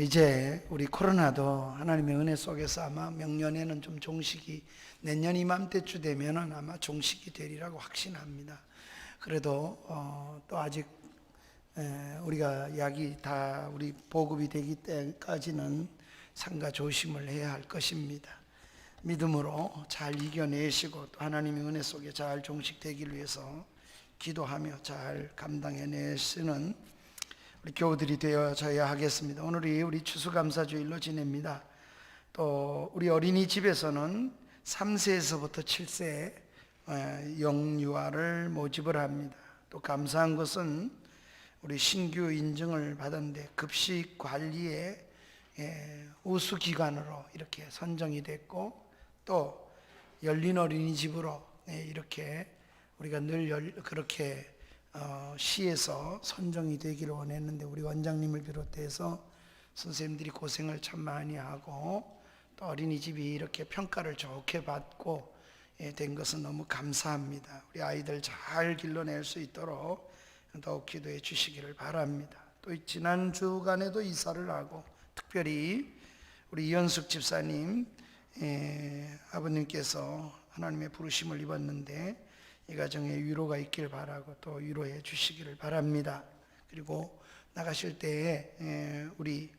이제 우리 코로나도 하나님의 은혜 속에서 아마 명년에는 좀 종식이, 내년 이맘때쯤 되면은 아마 종식이 되리라고 확신합니다. 그래도 또 아직 우리가 약이 다 우리 보급이 되기 때까지는 삼가 조심을 해야 할 것입니다. 믿음으로 잘 이겨내시고 또 하나님의 은혜 속에 잘 종식되기를 위해서 기도하며 잘 감당해내시는 우리 교우들이 되어져야 하겠습니다. 오늘이 우리 추수감사주일로 지냅니다. 또 우리 어린이집에서는 3세에서부터 7세 영유아를 모집을 합니다. 또 감사한 것은 우리 신규 인증을 받았는데 급식 관리의 우수기관으로 이렇게 선정이 됐고, 또 열린 어린이집으로 이렇게 우리가 늘 그렇게 시에서 선정이 되기를 원했는데, 우리 원장님을 비롯해서 선생님들이 고생을 참 많이 하고 또 어린이집이 이렇게 평가를 좋게 받고 된 것은 너무 감사합니다. 우리 아이들 잘 길러낼 수 있도록 더욱 기도해 주시기를 바랍니다. 또 지난 주간에도 이사를 하고 특별히 우리 이현숙 집사님 아버님께서 하나님의 부르심을 입었는데 이 가정에 위로가 있길 바라고 또 위로해 주시기를 바랍니다. 그리고 나가실 때에 우리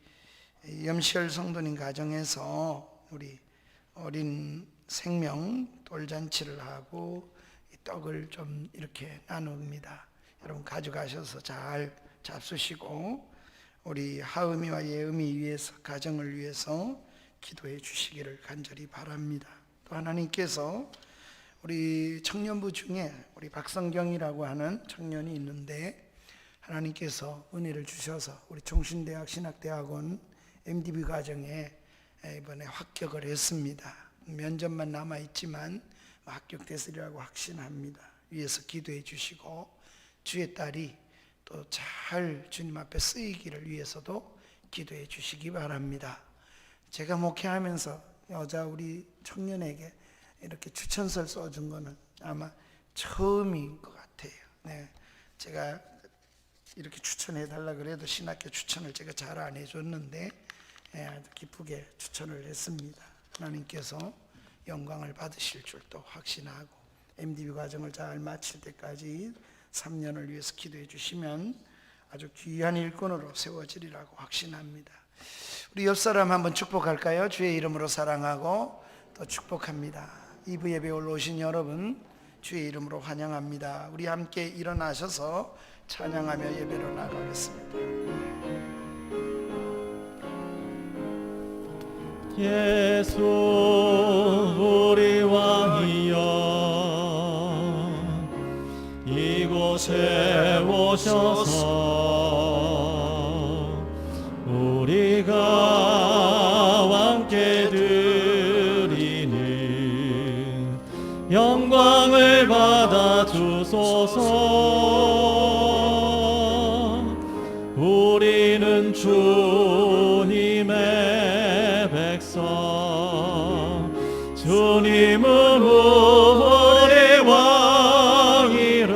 염시열 성도님 가정에서 우리 어린 생명 돌잔치를 하고 이 떡을 좀 이렇게 나눕니다. 여러분 가져가셔서 잘 잡수시고 우리 하음이와 예음이 위해서, 가정을 위해서 기도해 주시기를 간절히 바랍니다. 또 하나님께서 우리 청년부 중에 우리 박성경이라고 하는 청년이 있는데 하나님께서 은혜를 주셔서 우리 종신대학 신학대학원 MDB 과정에 이번에 합격을 했습니다. 면접만 남아있지만 합격됐으리라고 확신합니다. 위에서 기도해 주시고 주의 딸이 또 잘 주님 앞에 쓰이기를 위해서도 기도해 주시기 바랍니다. 제가 목회하면서 여자 우리 청년에게 이렇게 추천서를 써준 거는 아마 처음인 것 같아요. 네, 제가 이렇게 추천해 달라 그래도 신학교 추천을 제가 잘 안 해줬는데 아주 기쁘게 추천을 했습니다. 하나님께서 영광을 받으실 줄도 확신하고 MDB 과정을 잘 마칠 때까지 3년을 위해서 기도해 주시면 아주 귀한 일꾼으로 세워지리라고 확신합니다. 우리 옆 사람 한번 축복할까요? 주의 이름으로 사랑하고 또 축복합니다. 2부 예배 올라오신 여러분 주의 이름으로 환영합니다. 우리 함께 일어나셔서 찬양하며 예배로 나가겠습니다. 예수 우리 왕이여 이곳에 오셔서 우리가 왕께 드리는 영광을 받아 주소서. 우리는 주님의 백성, 주님은 우리 왕이라.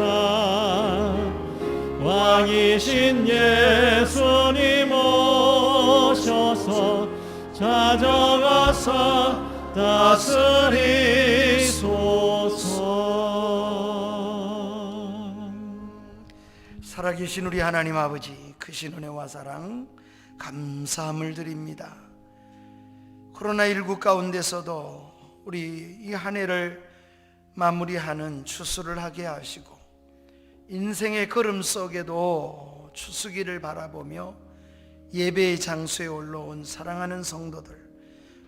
왕이신 예수님 오셔서 찾아와서 다스리소서. 살아계신 우리 하나님 아버지, 크신 은혜와 사랑 감사함을 드립니다. 코로나19 가운데서도 우리 이 한 해를 마무리하는 추수를 하게 하시고 인생의 걸음 속에도 추수기를 바라보며 예배의 장소에 올라온 사랑하는 성도들,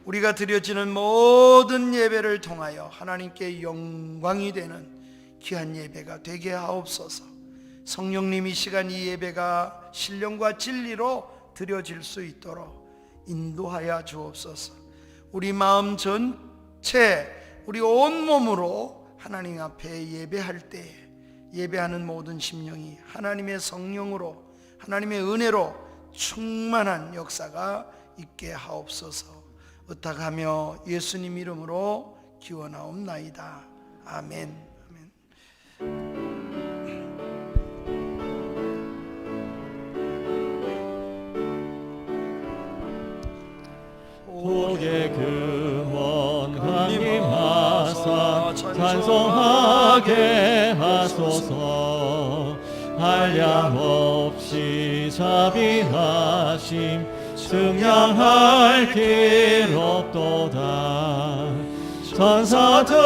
우리가 드려지는 모든 예배를 통하여 하나님께 영광이 되는 귀한 예배가 되게 하옵소서. 성령님 이 시간 이 예배가 신령과 진리로 드려질 수 있도록 인도하여 주옵소서. 우리 마음 전체, 우리 온몸으로 하나님 앞에 예배할 때 예배하는 모든 심령이 하나님의 성령으로, 하나님의 은혜로 충만한 역사가 있게 하옵소서. 의탁하며 예수님 이름으로 기원하옵나이다. 아멘. 주의 금원 강림하사 찬송하게 하소서. 한량없이 자비하심 승량할 길 없도다. 천사들의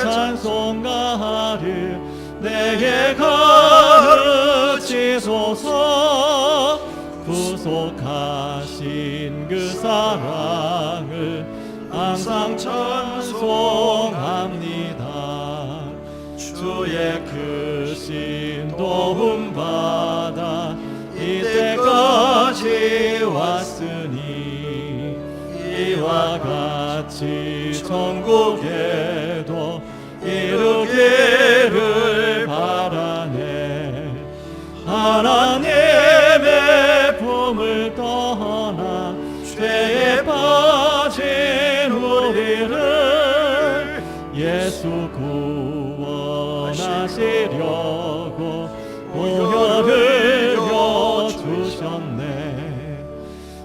찬송가를 내게 가르치소서. 구속하신 그 사랑을 항상 찬송합니다. 주의 크신 도움 받아 이때까지 왔으니 이와 같이 천국에도 이루기를 바라네. 하나님의 품을 떠나 죄에 빠진 우리를 예수 구원하시려고 보혈을 주셨네.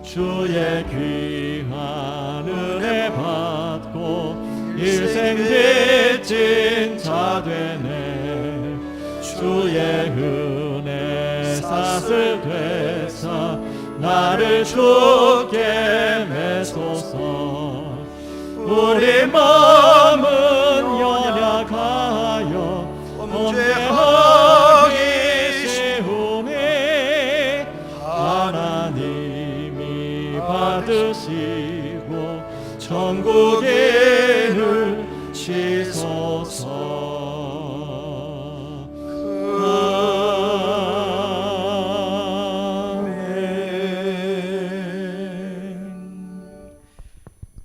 주의 귀한 은혜 받고 일생 빚진 자 되네. 주의 은혜 사슬 되사 나를 주께 매소서. 우리 마음은 연약하여 범죄하기 쉬우니 하나님이 받으시고 천국인을 치소서.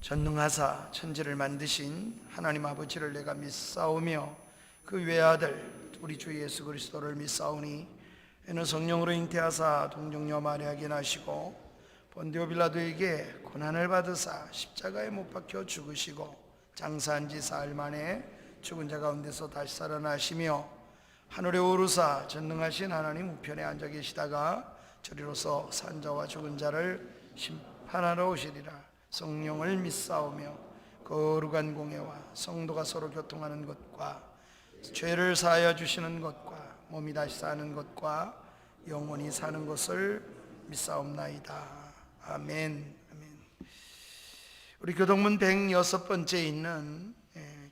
전능하사 천지를 만드신 하나님 아버지를 내가 믿사오며 그 외아들 우리 주 예수 그리스도를 믿사오니 이는 성령으로 잉태하사 동정녀 마리아에게 나시고 본디오 빌라도에게 고난을 받으사 십자가에 못 박혀 죽으시고 장사한 지 사흘 만에 죽은 자 가운데서 다시 살아나시며 하늘에 오르사 전능하신 하나님 우편에 앉아 계시다가 저리로서 산자와 죽은 자를 심판하러 오시리라. 성령을 믿사오며 거룩한 공예와 성도가 서로 교통하는 것과 죄를 사하여 주시는 것과 몸이 다시 사는 것과 영원히 사는 것을 믿사옵나이다. 아멘. 아멘. 우리 교동문 106번째 있는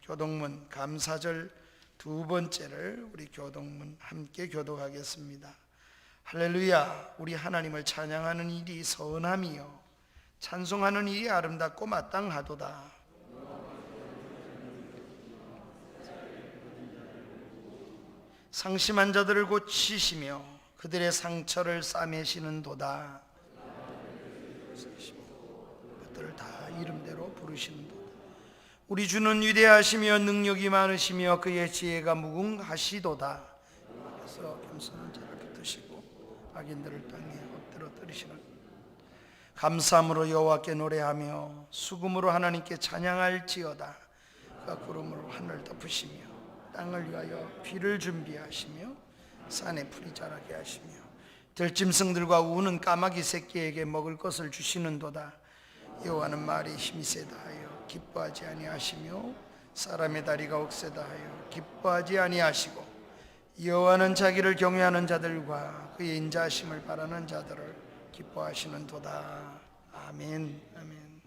교동문 감사절 두 번째를 우리 교동문 함께 교독하겠습니다. 할렐루야. 우리 하나님을 찬양하는 일이 선함이요 찬송하는 일이 아름답고 마땅하도다. 상심한 자들을 고치시며 그들의 상처를 싸매시는도다. 그들을 다 이름대로 부르시는도다. 우리 주는 위대하시며 능력이 많으시며 그의 지혜가 무궁하시도다. 그래서 겸손한 자를 붙드시고 악인들을 땅에 엎드려 때리시는 감사함으로 여호와께 노래하며 수금으로 하나님께 찬양할지어다. 그가 구름으로 하늘을 덮으시며 땅을 위하여 비를 준비하시며 산에 풀이 자라게 하시며 들짐승들과 우는 까마귀 새끼에게 먹을 것을 주시는도다. 여호와는 말이 힘이 세다 하여 기뻐하지 아니하시며 사람의 다리가 억세다 하여 기뻐하지 아니하시고 여호와는 자기를 경외하는 자들과 그의 인자하심을 바라는 자들을 기뻐하시는도다. 아멘. 아멘.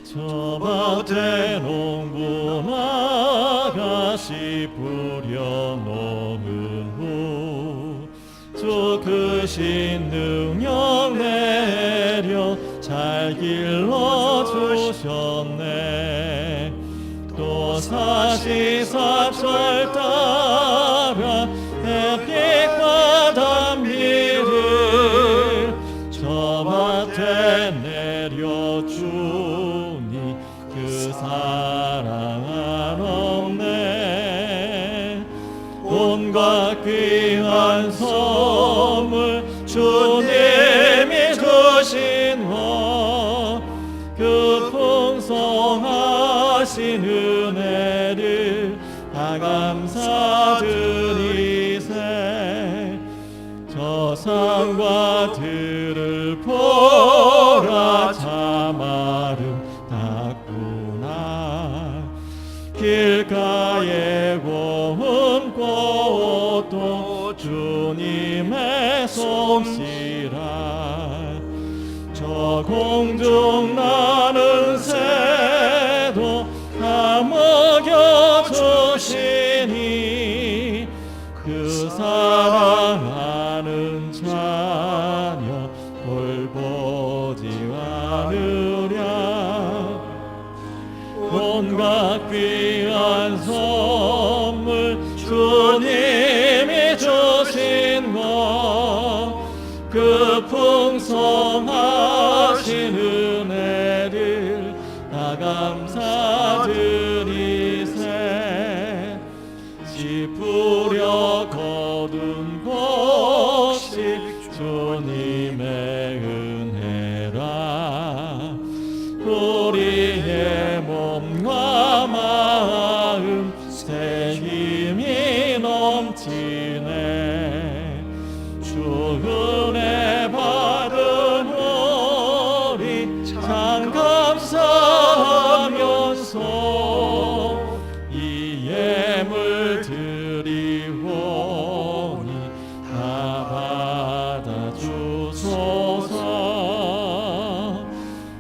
저 밭에 농부 아가씨 뿌려놓은 후 주 크신 능력 내려 잘 길러주셨네. 또 사시사철 따라 햇빛과 단비를 저 밭에 내려주니 그 사랑 한없네. 온갖 귀한 선물 주님이 주신 그 풍성하신 은혜를 다 감사드리 산과 들을 보라 참아름 닿구나. 길가에 고운 꽃도 주님의 솜씨라. 저 공중 나는 새도 다 먹여주시니 그 사랑하는 자녀 돌보지 않으랴. 온갖 귀한 선물 주님이 주신 것, 그 풍성하신 은혜를 다 감사드리세. 짚으려 거둔 곡식 주님의 은혜라. 우리의 몸과 마음 새 힘이 넘치네. 주 은혜 받은 우리 참 감사하면서 이 예물 드리오니 다 받아주소서.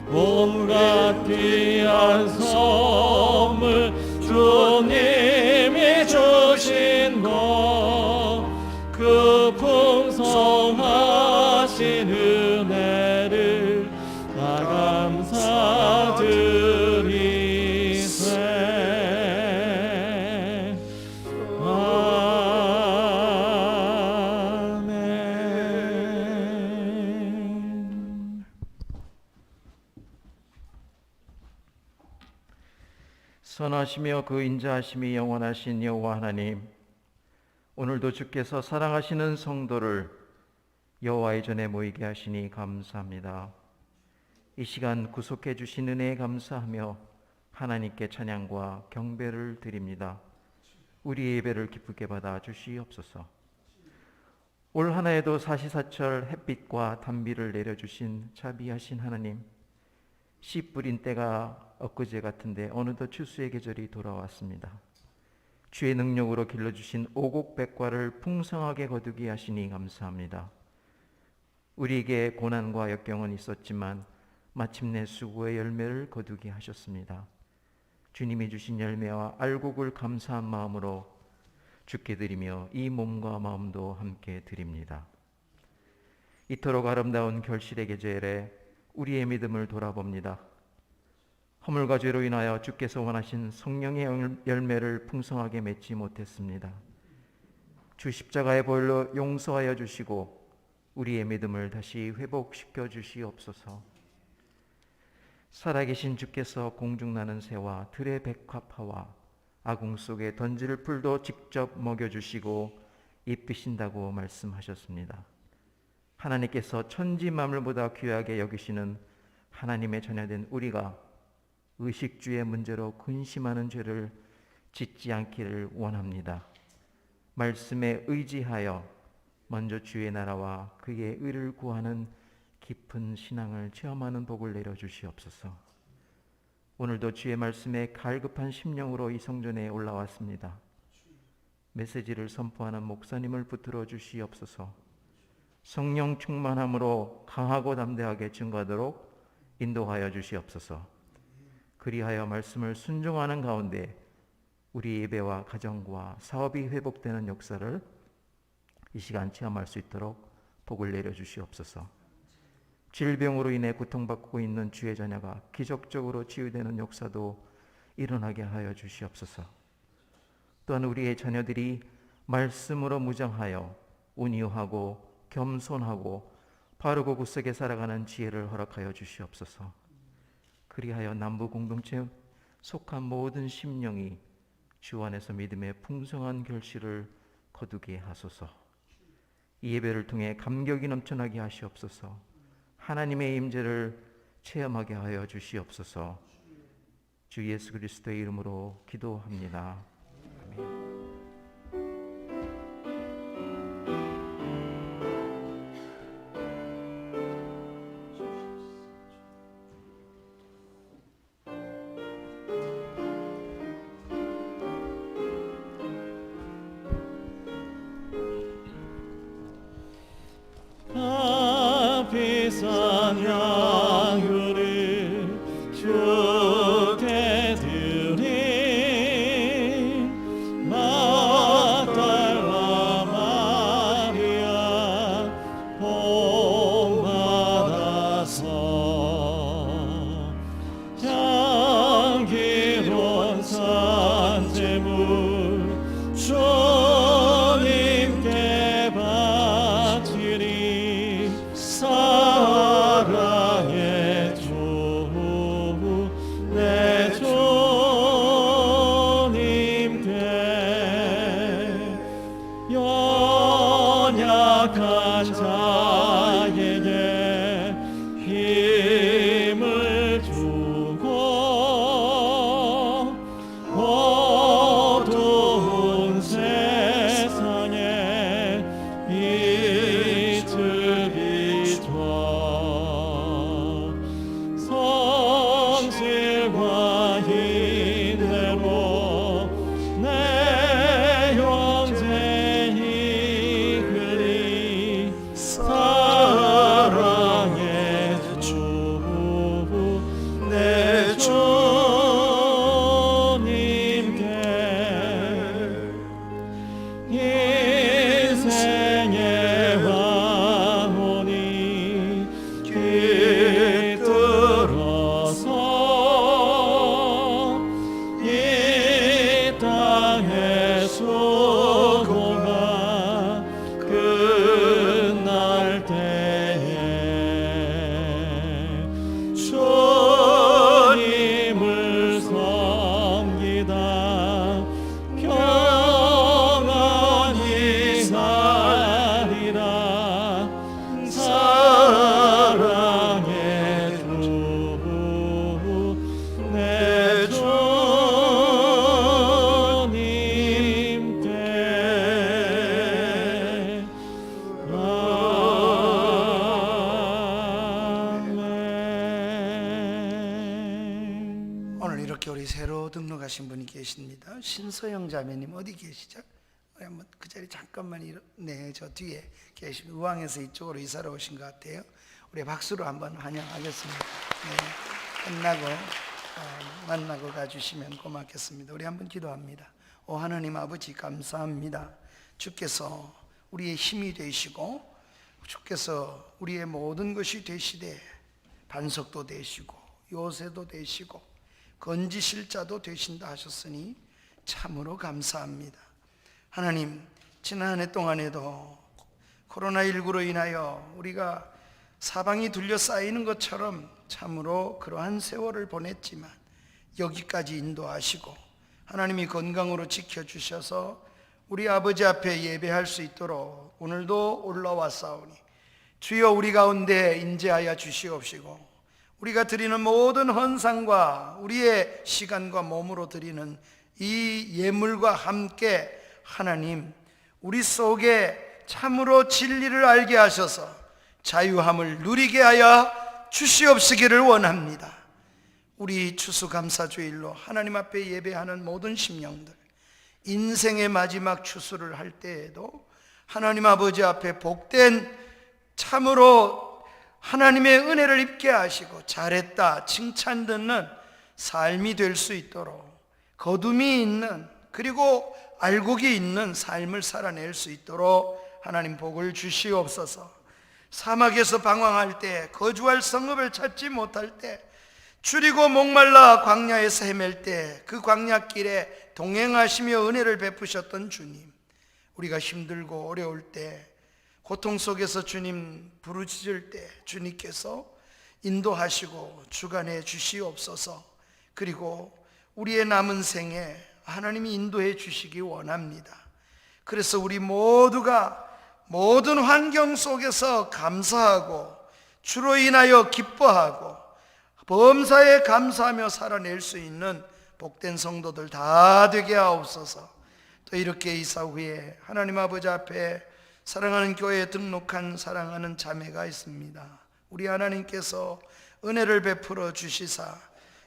온갖 귀한 선물 주님이 주신 것, 그 풍성하신 은혜를 다 감사드리세. 아멘. 선하시며 그 인자하심이 영원하신 여호와 하나님, 오늘도 주께서 사랑하시는 성도를 여호와의 전에 모이게 하시니 감사합니다. 이 시간 구속해 주신 은혜에 감사하며 하나님께 찬양과 경배를 드립니다. 우리 예배를 기쁘게 받아 주시옵소서. 올 한 해에도 사시사철 햇빛과 단비를 내려주신 자비하신 하나님, 씨 뿌린 때가 엊그제 같은데 어느덧 추수의 계절이 돌아왔습니다. 주의 능력으로 길러주신 오곡백과를 풍성하게 거두게 하시니 감사합니다. 우리에게 고난과 역경은 있었지만 마침내 수고의 열매를 거두게 하셨습니다. 주님이 주신 열매와 알곡을 감사한 마음으로 주께 드리며 이 몸과 마음도 함께 드립니다. 이토록 아름다운 결실의 계절에 우리의 믿음을 돌아봅니다. 허물과 죄로 인하여 주께서 원하신 성령의 열매를 풍성하게 맺지 못했습니다. 주 십자가의 보혈로 용서하여 주시고 우리의 믿음을 다시 회복시켜 주시옵소서. 살아계신 주께서 공중나는 새와 들의 백합화와 아궁 속에 던질 풀도 직접 먹여주시고 입히신다고 말씀하셨습니다. 하나님께서 천지 만물보다 귀하게 여기시는 하나님의 자녀된 우리가 의식주의 문제로 근심하는 죄를 짓지 않기를 원합니다. 말씀에 의지하여 먼저 주의 나라와 그의 의를 구하는 깊은 신앙을 체험하는 복을 내려주시옵소서. 오늘도 주의 말씀에 갈급한 심령으로 이 성전에 올라왔습니다. 메시지를 선포하는 목사님을 붙들어 주시옵소서. 성령 충만함으로 강하고 담대하게 증거하도록 인도하여 주시옵소서. 그리하여 말씀을 순종하는 가운데 우리 예배와 가정과 사업이 회복되는 역사를 이 시간 체험할 수 있도록 복을 내려 주시옵소서. 질병으로 인해 고통받고 있는 주의 자녀가 기적적으로 치유되는 역사도 일어나게 하여 주시옵소서. 또한 우리의 자녀들이 말씀으로 무장하여 온유하고 겸손하고 바르고 굳세게 살아가는 지혜를 허락하여 주시옵소서. 그리하여 남부 공동체에 속한 모든 심령이 주 안에서 믿음의 풍성한 결실을 거두게 하소서. 이 예배를 통해 감격이 넘쳐나게 하시옵소서. 하나님의 임재를 체험하게 하여 주시옵소서. 주 예수 그리스도의 이름으로 기도합니다. 아멘. 이렇게 우리 새로 등록하신 분이 계십니다. 신서영 자매님 어디 계시죠? 우리 한번 그 자리 잠깐만 네, 저 뒤에 계십니다. 의왕에서 이쪽으로 이사를 오신 것 같아요. 우리 박수로 한번 환영하겠습니다. 네, 끝나고 만나고 가주시면 고맙겠습니다. 우리 한번 기도합니다. 오 하나님 아버지 감사합니다. 주께서 우리의 힘이 되시고 주께서 우리의 모든 것이 되시되 반석도 되시고 요새도 되시고 건지실 자도 되신다 하셨으니 참으로 감사합니다. 하나님, 지난 한 해 동안에도 코로나19로 인하여 우리가 사방이 둘러싸이는 것처럼 참으로 그러한 세월을 보냈지만 여기까지 인도하시고 하나님이 건강으로 지켜주셔서 우리 아버지 앞에 예배할 수 있도록 오늘도 올라왔사오니 주여 우리 가운데 인재하여 주시옵시고 우리가 드리는 모든 헌상과 우리의 시간과 몸으로 드리는 이 예물과 함께 하나님 우리 속에 참으로 진리를 알게 하셔서 자유함을 누리게 하여 주시옵시기를 원합니다. 우리 추수감사주일로 하나님 앞에 예배하는 모든 심령들 인생의 마지막 추수를 할 때에도 하나님 아버지 앞에 복된 참으로 하나님의 은혜를 입게 하시고 잘했다 칭찬 듣는 삶이 될 수 있도록 거둠이 있는 그리고 알곡이 있는 삶을 살아낼 수 있도록 하나님 복을 주시옵소서. 사막에서 방황할 때 거주할 성읍을 찾지 못할 때 줄이고 목말라 광야에서 헤맬 때 그 광야길에 동행하시며 은혜를 베푸셨던 주님, 우리가 힘들고 어려울 때 고통 속에서 주님 부르짖을 때 주님께서 인도하시고 주관해 주시옵소서. 그리고 우리의 남은 생에 하나님이 인도해 주시기 원합니다. 그래서 우리 모두가 모든 환경 속에서 감사하고 주로 인하여 기뻐하고 범사에 감사하며 살아낼 수 있는 복된 성도들 다 되게 하옵소서. 또 이렇게 이사 후에 하나님 아버지 앞에 사랑하는 교회에 등록한 사랑하는 자매가 있습니다. 우리 하나님께서 은혜를 베풀어 주시사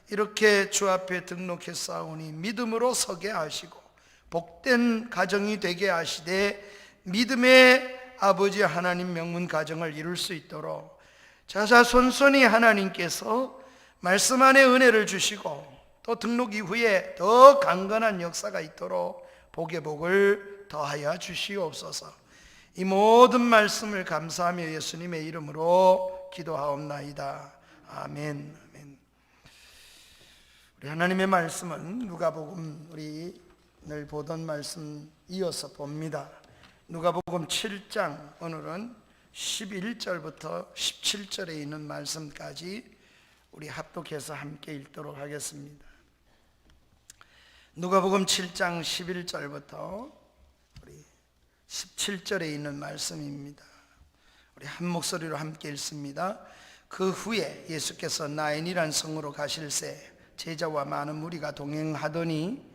이렇게 주 앞에 등록했사오니 믿음으로 서게 하시고 복된 가정이 되게 하시되 믿음의 아버지 하나님 명문 가정을 이룰 수 있도록 자자손손이 하나님께서 말씀 안에 은혜를 주시고 또 등록 이후에 더 강건한 역사가 있도록 복의 복을 더하여 주시옵소서. 이 모든 말씀을 감사하며 예수님의 이름으로 기도하옵나이다. 아멘. 아멘. 우리 하나님의 말씀은 누가복음 우리 늘 보던 말씀 이어서 봅니다. 누가복음 7장 오늘은 11절부터 17절에 있는 말씀까지 우리 합독해서 함께 읽도록 하겠습니다. 누가복음 7장 11절부터 우리 17절에 있는 말씀입니다. 우리 한 목소리로 함께 읽습니다. 그 후에 예수께서 나인이란 성으로 가실새 제자와 많은 무리가 동행하더니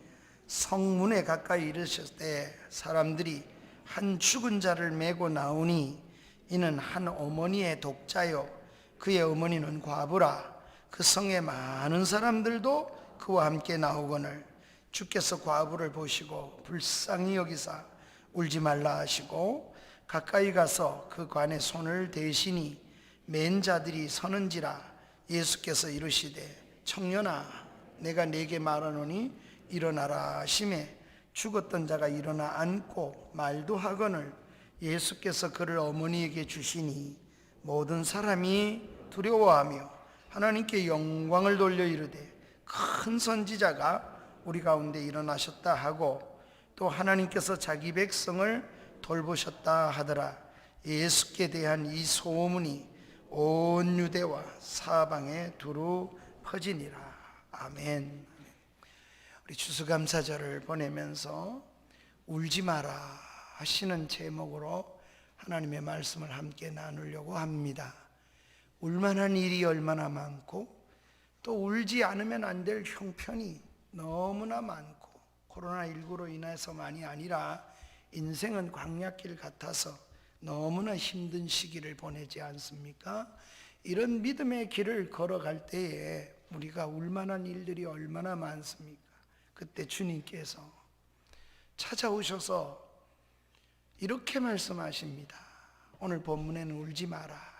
성문에 가까이 이르셨을 때 사람들이 한 죽은 자를 메고 나오니 이는 한 어머니의 독자요 그의 어머니는 과부라. 그 성에 많은 사람들도 그와 함께 나오거늘 주께서 과부를 보시고 불쌍히 여기사 울지 말라 하시고 가까이 가서 그 관에 손을 대시니 맨 자들이 서는지라. 예수께서 이르시되 청년아 내가 네게 말하노니 일어나라 하시매 죽었던 자가 일어나 앉고 말도 하거늘 예수께서 그를 어머니에게 주시니 모든 사람이 두려워하며 하나님께 영광을 돌려 이르되 큰 선지자가 우리 가운데 일어나셨다 하고 또 하나님께서 자기 백성을 돌보셨다 하더라. 예수께 대한 이 소문이 온 유대와 사방에 두루 퍼지니라. 아멘. 우리 추수감사절을 보내면서 울지 마라 하시는 제목으로 하나님의 말씀을 함께 나누려고 합니다. 울만한 일이 얼마나 많고 또 울지 않으면 안 될 형편이 너무나 많고 코로나19로 인해서만이 아니라 인생은 광야길 같아서 너무나 힘든 시기를 보내지 않습니까? 이런 믿음의 길을 걸어갈 때에 우리가 울만한 일들이 얼마나 많습니까? 그때 주님께서 찾아오셔서 이렇게 말씀하십니다. 오늘 본문에는 울지 마라.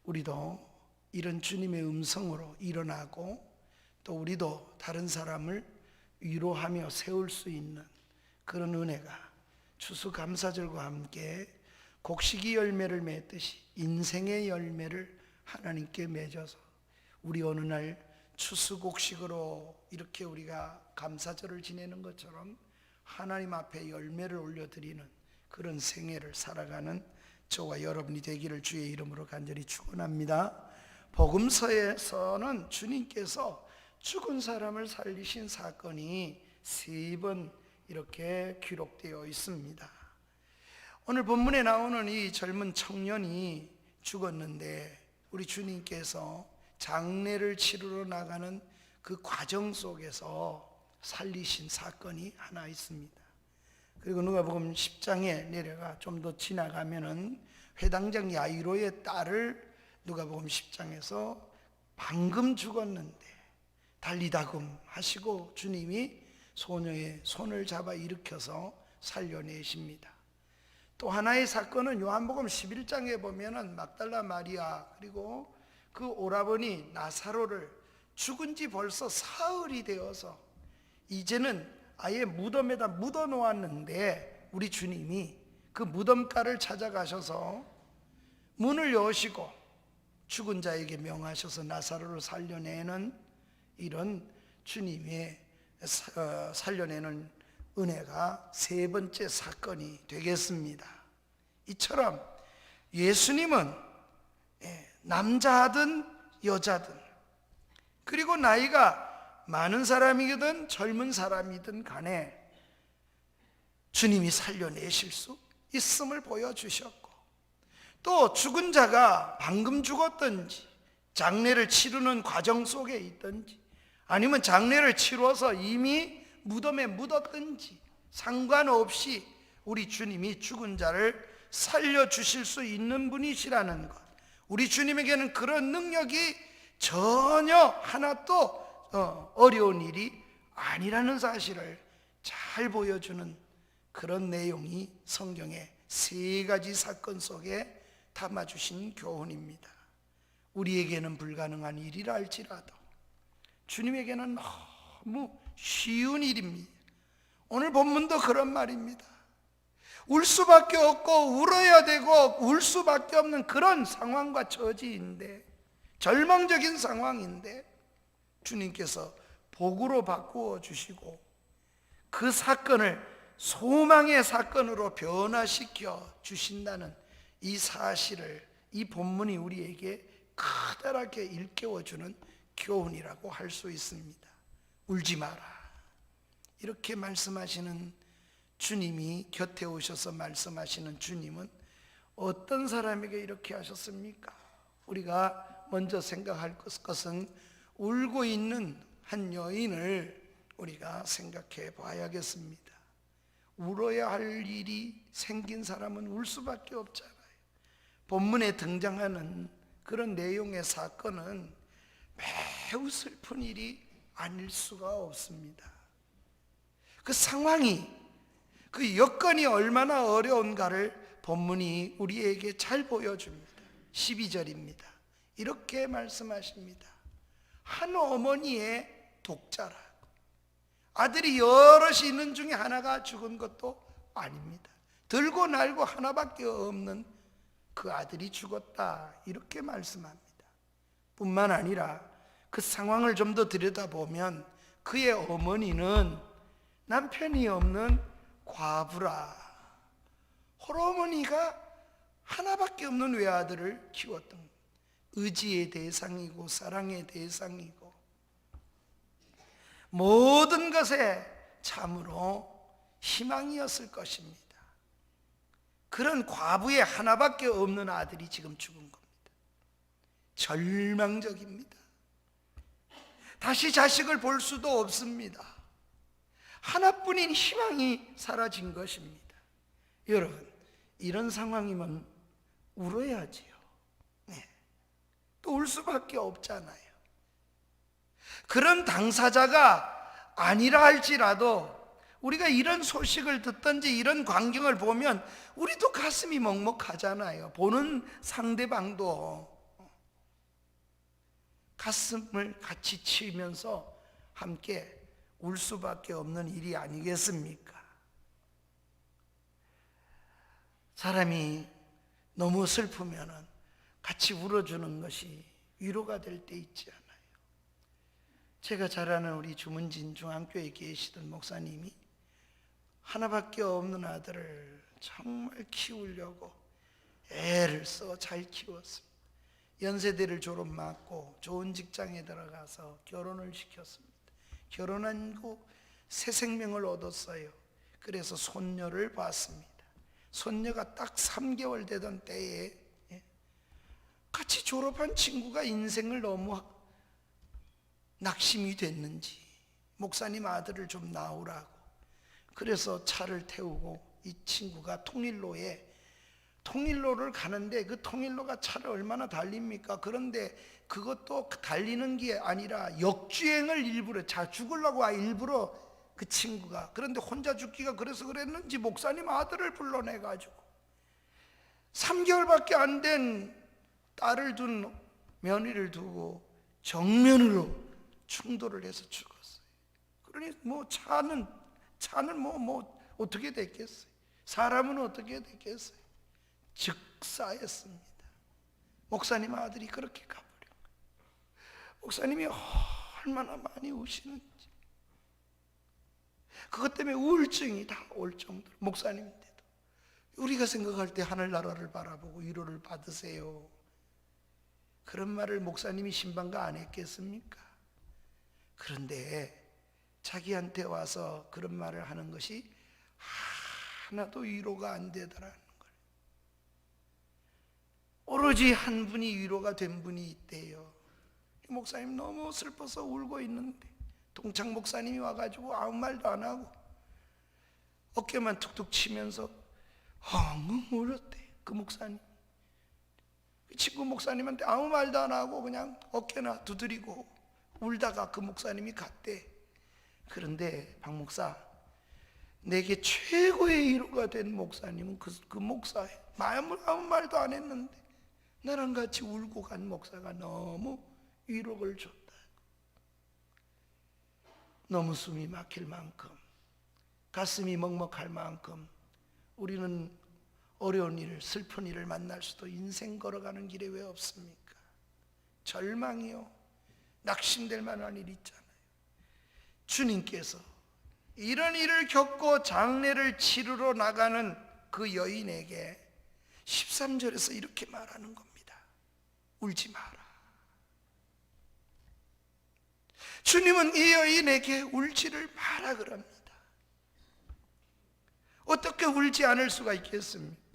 우리도 이런 주님의 음성으로 일어나고 또 우리도 다른 사람을 위로하며 세울 수 있는 그런 은혜가 추수감사절과 함께 곡식이 열매를 맺듯이 인생의 열매를 하나님께 맺어서 우리 어느 날 추수곡식으로 이렇게 우리가 감사절을 지내는 것처럼 하나님 앞에 열매를 올려드리는 그런 생애를 살아가는 저와 여러분이 되기를 주의 이름으로 간절히 축원합니다. 복음서에서는 주님께서 죽은 사람을 살리신 사건이 3번 이렇게 기록되어 있습니다. 오늘 본문에 나오는 이 젊은 청년이 죽었는데 우리 주님께서 장례를 치르러 나가는 그 과정 속에서 살리신 사건이 하나 있습니다. 그리고 누가복음 10장에 내려가 좀 더 지나가면은 회당장 야이로의 딸을 누가복음 10장에서 방금 죽었는데 달리다금 하시고 주님이 소녀의 손을 잡아 일으켜서 살려내십니다. 또 하나의 사건은 요한복음 11장에 보면은 막달라 마리아 그리고 그 오라버니 나사로를 죽은 지 벌써 사흘이 되어서 이제는 아예 무덤에다 묻어 놓았는데 우리 주님이 그 무덤가를 찾아가셔서 문을 여시고 죽은 자에게 명하셔서 나사로를 살려내는 이런 주님의 살려내는 은혜가 3번째 사건이 되겠습니다. 이처럼 예수님은 남자든 여자든 그리고 나이가 많은 사람이든 젊은 사람이든 간에 주님이 살려내실 수 있음을 보여주셨고 또 죽은 자가 방금 죽었든지 장례를 치르는 과정 속에 있든지 아니면 장례를 치러서 이미 무덤에 묻었든지 상관없이 우리 주님이 죽은 자를 살려주실 수 있는 분이시라는 것, 우리 주님에게는 그런 능력이 전혀 하나도 어려운 일이 아니라는 사실을 잘 보여주는 그런 내용이 성경의 3가지 사건 속에 담아주신 교훈입니다. 우리에게는 불가능한 일이라 할지라도 주님에게는 너무 쉬운 일입니다. 오늘 본문도 그런 말입니다. 울 수밖에 없고 울어야 되고 울 수밖에 없는 그런 상황과 처지인데, 절망적인 상황인데 주님께서 복으로 바꾸어 주시고 그 사건을 소망의 사건으로 변화시켜 주신다는 이 사실을 이 본문이 우리에게 커다랗게 일깨워주는 교훈이라고 할 수 있습니다. 울지 마라, 이렇게 말씀하시는 주님이, 곁에 오셔서 말씀하시는 주님은 어떤 사람에게 이렇게 하셨습니까? 우리가 먼저 생각할 것은 울고 있는 한 여인을 우리가 생각해 봐야겠습니다. 울어야 할 일이 생긴 사람은 울 수밖에 없잖아요. 본문에 등장하는 그런 내용의 사건은 매우 슬픈 일이 아닐 수가 없습니다. 그 상황이, 그 여건이 얼마나 어려운가를 본문이 우리에게 잘 보여줍니다. 12절입니다. 이렇게 말씀하십니다. 한 어머니의 독자라. 아들이 여럿이 있는 중에 하나가 죽은 것도 아닙니다. 들고 날고 하나밖에 없는 그 아들이 죽었다, 이렇게 말씀합니다. 뿐만 아니라 그 상황을 좀 더 들여다보면 그의 어머니는 남편이 없는 과부라. 홀어머니가 하나밖에 없는 외아들을 키웠던, 의지의 대상이고 사랑의 대상이고 모든 것에 참으로 희망이었을 것입니다. 그런 과부의 하나밖에 없는 아들이 지금 죽은 겁니다. 절망적입니다. 다시 자식을 볼 수도 없습니다. 하나뿐인 희망이 사라진 것입니다. 여러분, 이런 상황이면 울어야지요. 네. 또 울 수밖에 없잖아요. 그런 당사자가 아니라 할지라도 우리가 이런 소식을 듣든지 이런 광경을 보면 우리도 가슴이 먹먹하잖아요. 보는 상대방도 가슴을 같이 치면서 함께 울 수밖에 없는 일이 아니겠습니까? 사람이 너무 슬프면 같이 울어주는 것이 위로가 될 때 있지 않아요? 제가 잘 아는 우리 주문진 중앙교회에 계시던 목사님이 하나밖에 없는 아들을 정말 키우려고 애를 써 잘 키웠습니다. 연세대를 졸업 맞고 좋은 직장에 들어가서 결혼을 시켰습니다. 결혼한 후 새 생명을 얻었어요. 그래서 손녀를 봤습니다. 손녀가 딱 3개월 되던 때에 같이 졸업한 친구가 인생을 너무 낙심이 됐는지 목사님 아들을 좀 낳으라고, 그래서 차를 태우고 이 친구가 통일로를 가는데, 그 통일로가 차를 얼마나 달립니까? 그런데 그것도 달리는 게 아니라 역주행을 일부러, 자 죽으려고 일부러 그 친구가, 그런데 혼자 죽기가 그래서 그랬는지 목사님 아들을 불러내가지고 3개월밖에 안 된 딸을 둔 며느리를 두고 정면으로 충돌을 해서 죽었어요. 그러니 차는 뭐 어떻게 됐겠어요? 사람은 어떻게 됐겠어요? 즉사했습니다. 목사님 아들이 그렇게 가버린 거예요. 목사님이 얼마나 많이 우시는지, 그것 때문에 우울증이 다 올 정도로, 목사님인데도 우리가 생각할 때 하늘나라를 바라보고 위로를 받으세요, 그런 말을 목사님이 신방가 안 했겠습니까? 그런데 자기한테 와서 그런 말을 하는 것이 하나도 위로가 안 되더라는 거예요. 오로지 한 분이 위로가 된 분이 있대요. 목사님 너무 슬퍼서 울고 있는데 동창 목사님이 와가지고 아무 말도 안 하고 어깨만 툭툭 치면서 엉엉 울었대. 그 목사님, 그 친구 목사님한테 아무 말도 안 하고 그냥 어깨나 두드리고 울다가 그 목사님이 갔대. 그런데 박 목사, 내게 최고의 위로가 된 목사님은 그 목사예요. 아무 말도 안 했는데 나랑 같이 울고 간 목사가 너무 위로를 줬다. 너무 숨이 막힐 만큼, 가슴이 먹먹할 만큼 우리는 어려운 일, 슬픈 일을 만날 수도 인생 걸어가는 길에 왜 없습니까? 절망이요, 낙심될 만한 일 있잖아요. 주님께서 이런 일을 겪고 장례를 치르러 나가는 그 여인에게 13절에서 이렇게 말하는 겁니다. 울지 마라. 주님은 이 여인에게 울지를 마라 그럽니다. 어떻게 울지 않을 수가 있겠습니까?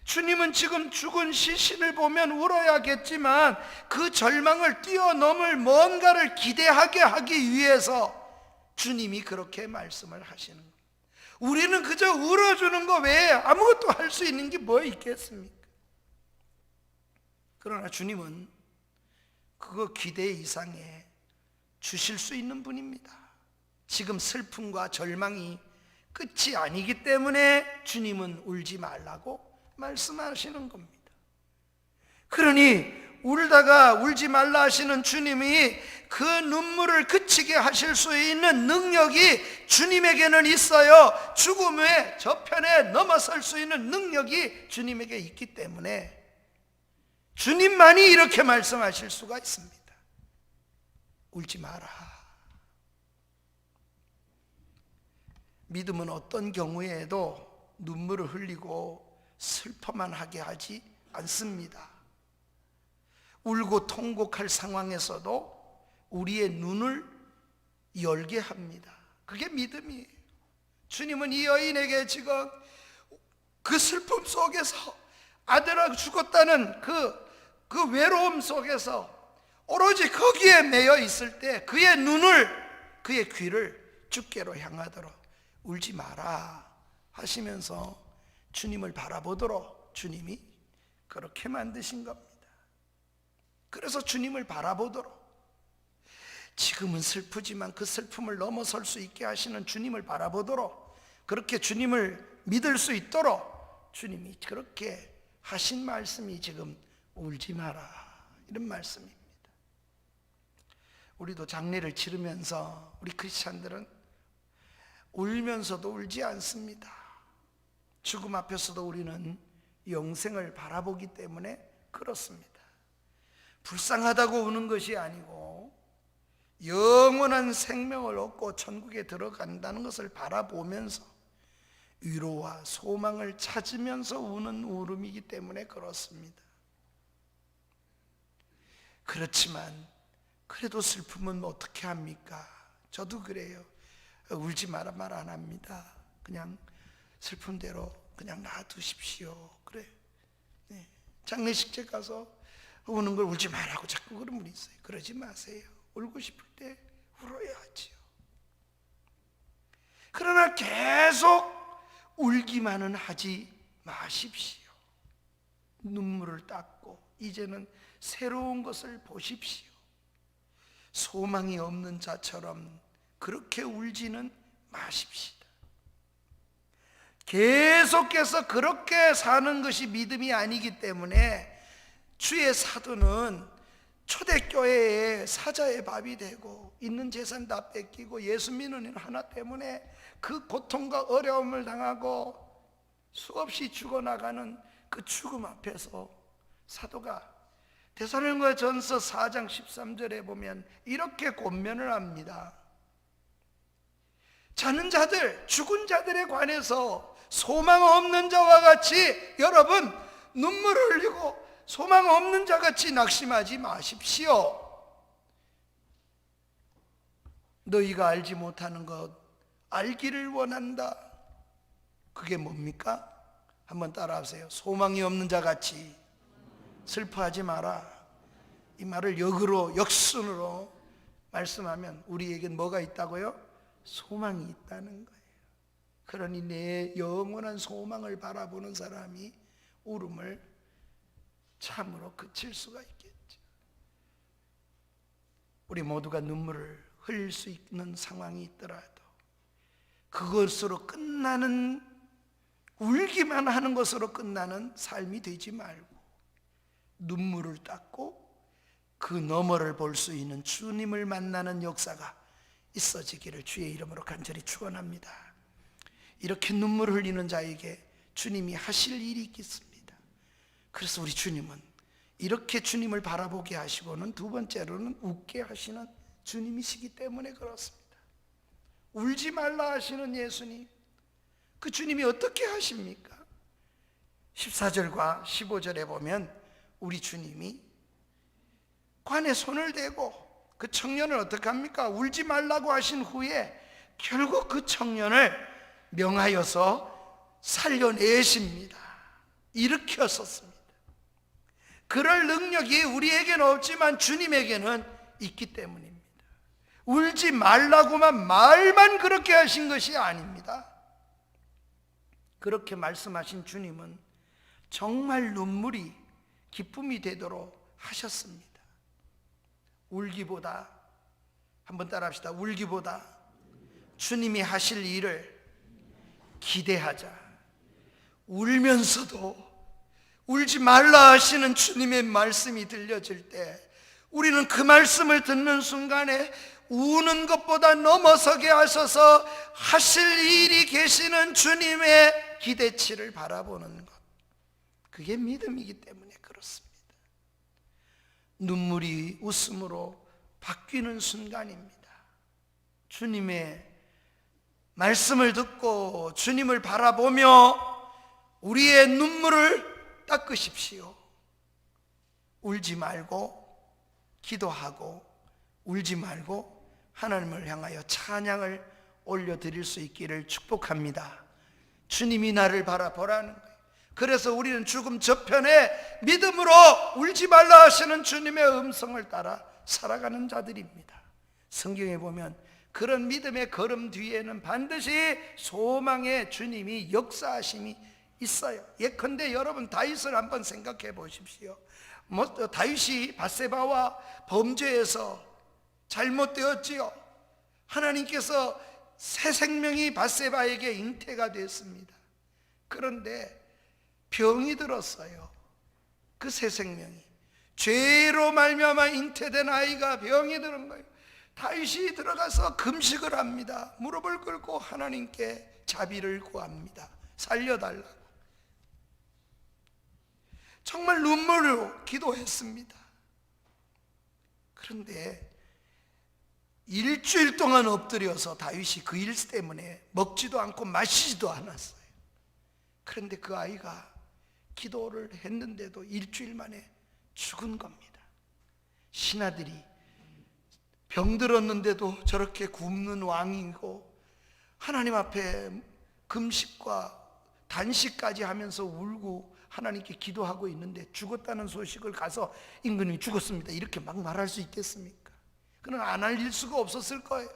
주님은 지금 죽은 시신을 보면 울어야겠지만 그 절망을 뛰어넘을 뭔가를 기대하게 하기 위해서 주님이 그렇게 말씀을 하시는 겁니다. 우리는 그저 울어주는 거 외에 아무것도 할 수 있는 게 뭐 있겠습니까? 그러나 주님은 그거 기대 이상에 주실 수 있는 분입니다. 지금 슬픔과 절망이 끝이 아니기 때문에 주님은 울지 말라고 말씀하시는 겁니다. 그러니 울다가 울지 말라 하시는 주님이 그 눈물을 그치게 하실 수 있는 능력이 주님에게는 있어요. 죽음의 저편에 넘어설 수 있는 능력이 주님에게 있기 때문에 주님만이 이렇게 말씀하실 수가 있습니다. 울지 마라. 믿음은 어떤 경우에도 눈물을 흘리고 슬퍼만 하게 하지 않습니다. 울고 통곡할 상황에서도 우리의 눈을 열게 합니다. 그게 믿음이에요. 주님은 이 여인에게 지금 그 슬픔 속에서 아들아 죽었다는 그 외로움 속에서 오로지 거기에 매여 있을 때 그의 눈을, 그의 귀를 주께로 향하도록 울지 마라 하시면서 주님을 바라보도록 주님이 그렇게 만드신 겁니다. 그래서 주님을 바라보도록, 지금은 슬프지만 그 슬픔을 넘어설 수 있게 하시는 주님을 바라보도록, 그렇게 주님을 믿을 수 있도록 주님이 그렇게 하신 말씀이 지금 울지 마라, 이런 말씀입니다. 우리도 장례를 치르면서 우리 크리스찬들은 울면서도 울지 않습니다. 죽음 앞에서도 우리는 영생을 바라보기 때문에 그렇습니다. 불쌍하다고 우는 것이 아니고 영원한 생명을 얻고 천국에 들어간다는 것을 바라보면서 위로와 소망을 찾으면서 우는 울음이기 때문에 그렇습니다. 그렇지만 그래도 슬픔은 어떻게 합니까? 저도 그래요. 울지 마라 말 안 합니다. 그냥 슬픈 대로 그냥 놔두십시오. 그래. 네. 장례식장 가서 우는 걸 울지 말라고 자꾸 그런 분이 있어요. 그러지 마세요. 울고 싶을 때 울어야지요. 그러나 계속 울기만은 하지 마십시오. 눈물을 닦고 이제는 새로운 것을 보십시오. 소망이 없는 자처럼 그렇게 울지는 마십시다. 계속해서 그렇게 사는 것이 믿음이 아니기 때문에 주의 사도는 초대교회의 사자의 밥이 되고 있는 재산 다 뺏기고 예수 믿는 일 하나 때문에 그 고통과 어려움을 당하고 수없이 죽어나가는 그 죽음 앞에서 사도가 데살로니가전서 4장 13절에 보면 이렇게 권면을 합니다. 자는 자들, 죽은 자들에 관해서 소망 없는 자와 같이 여러분 눈물을 흘리고 소망 없는 자 같이 낙심하지 마십시오. 너희가 알지 못하는 것 알기를 원한다. 그게 뭡니까? 한번 따라하세요. 소망이 없는 자 같이 슬퍼하지 마라. 이 말을 역으로 역순으로 말씀하면 우리에겐 뭐가 있다고요? 소망이 있다는 거예요. 그러니 내 영원한 소망을 바라보는 사람이 울음을 참으로 그칠 수가 있겠죠. 우리 모두가 눈물을 흘릴 수 있는 상황이 있더라도 그것으로 끝나는, 울기만 하는 것으로 끝나는 삶이 되지 말고 눈물을 닦고 그 너머를 볼 수 있는 주님을 만나는 역사가 있어지기를 주의 이름으로 간절히 축원합니다. 이렇게 눈물 흘리는 자에게 주님이 하실 일이 있겠습니다. 그래서 우리 주님은 이렇게 주님을 바라보게 하시고는 두 번째로는 웃게 하시는 주님이시기 때문에 그렇습니다. 울지 말라 하시는 예수님, 그 주님이 어떻게 하십니까? 14절과 15절에 보면 우리 주님이 관에 손을 대고 그 청년을 어떻게 합니까? 울지 말라고 하신 후에 결국 그 청년을 명하여서 살려내십니다. 일으켰었습니다. 그럴 능력이 우리에게는 없지만 주님에게는 있기 때문입니다. 울지 말라고만 말만 그렇게 하신 것이 아닙니다. 그렇게 말씀하신 주님은 정말 눈물이 기쁨이 되도록 하셨습니다. 울기보다, 한번 따라합시다. 울기보다 주님이 하실 일을 기대하자. 울면서도 울지 말라 하시는 주님의 말씀이 들려질 때 우리는 그 말씀을 듣는 순간에 우는 것보다 넘어서게 하셔서 하실 일이 계시는 주님의 기대치를 바라보는 것, 그게 믿음이기 때문에 그렇습니다. 눈물이 웃음으로 바뀌는 순간입니다. 주님의 말씀을 듣고 주님을 바라보며 우리의 눈물을 닦으십시오. 울지 말고 기도하고 울지 말고 하나님을 향하여 찬양을 올려드릴 수 있기를 축복합니다. 주님이 나를 바라보라는 거예요. 그래서 우리는 죽음 저편에 믿음으로 울지 말라 하시는 주님의 음성을 따라 살아가는 자들입니다. 성경에 보면 그런 믿음의 걸음 뒤에는 반드시 소망의 주님이 역사하심이 있어요. 예컨대 여러분 다윗을 한번 생각해 보십시오. 다윗이 밧세바와 범죄에서 잘못되었지요. 하나님께서 새 생명이 밧세바에게 잉태가 됐습니다. 그런데 병이 들었어요. 그 새 생명이 죄로 말미암아 잉태된 아이가 병이 들은 거예요. 다윗이 들어가서 금식을 합니다. 무릎을 꿇고 하나님께 자비를 구합니다. 살려달라고. 정말 눈물로 기도했습니다. 그런데 일주일 동안 엎드려서 다윗이 그 일 때문에 먹지도 않고 마시지도 않았어요. 그런데 그 아이가 기도를 했는데도 일주일 만에 죽은 겁니다. 신하들이 병들었는데도 저렇게 굶는 왕이고 하나님 앞에 금식과 단식까지 하면서 울고 하나님께 기도하고 있는데 죽었다는 소식을 가서 임금이 죽었습니다 이렇게 막 말할 수 있겠습니까? 그는 안 알릴 수가 없었을 거예요.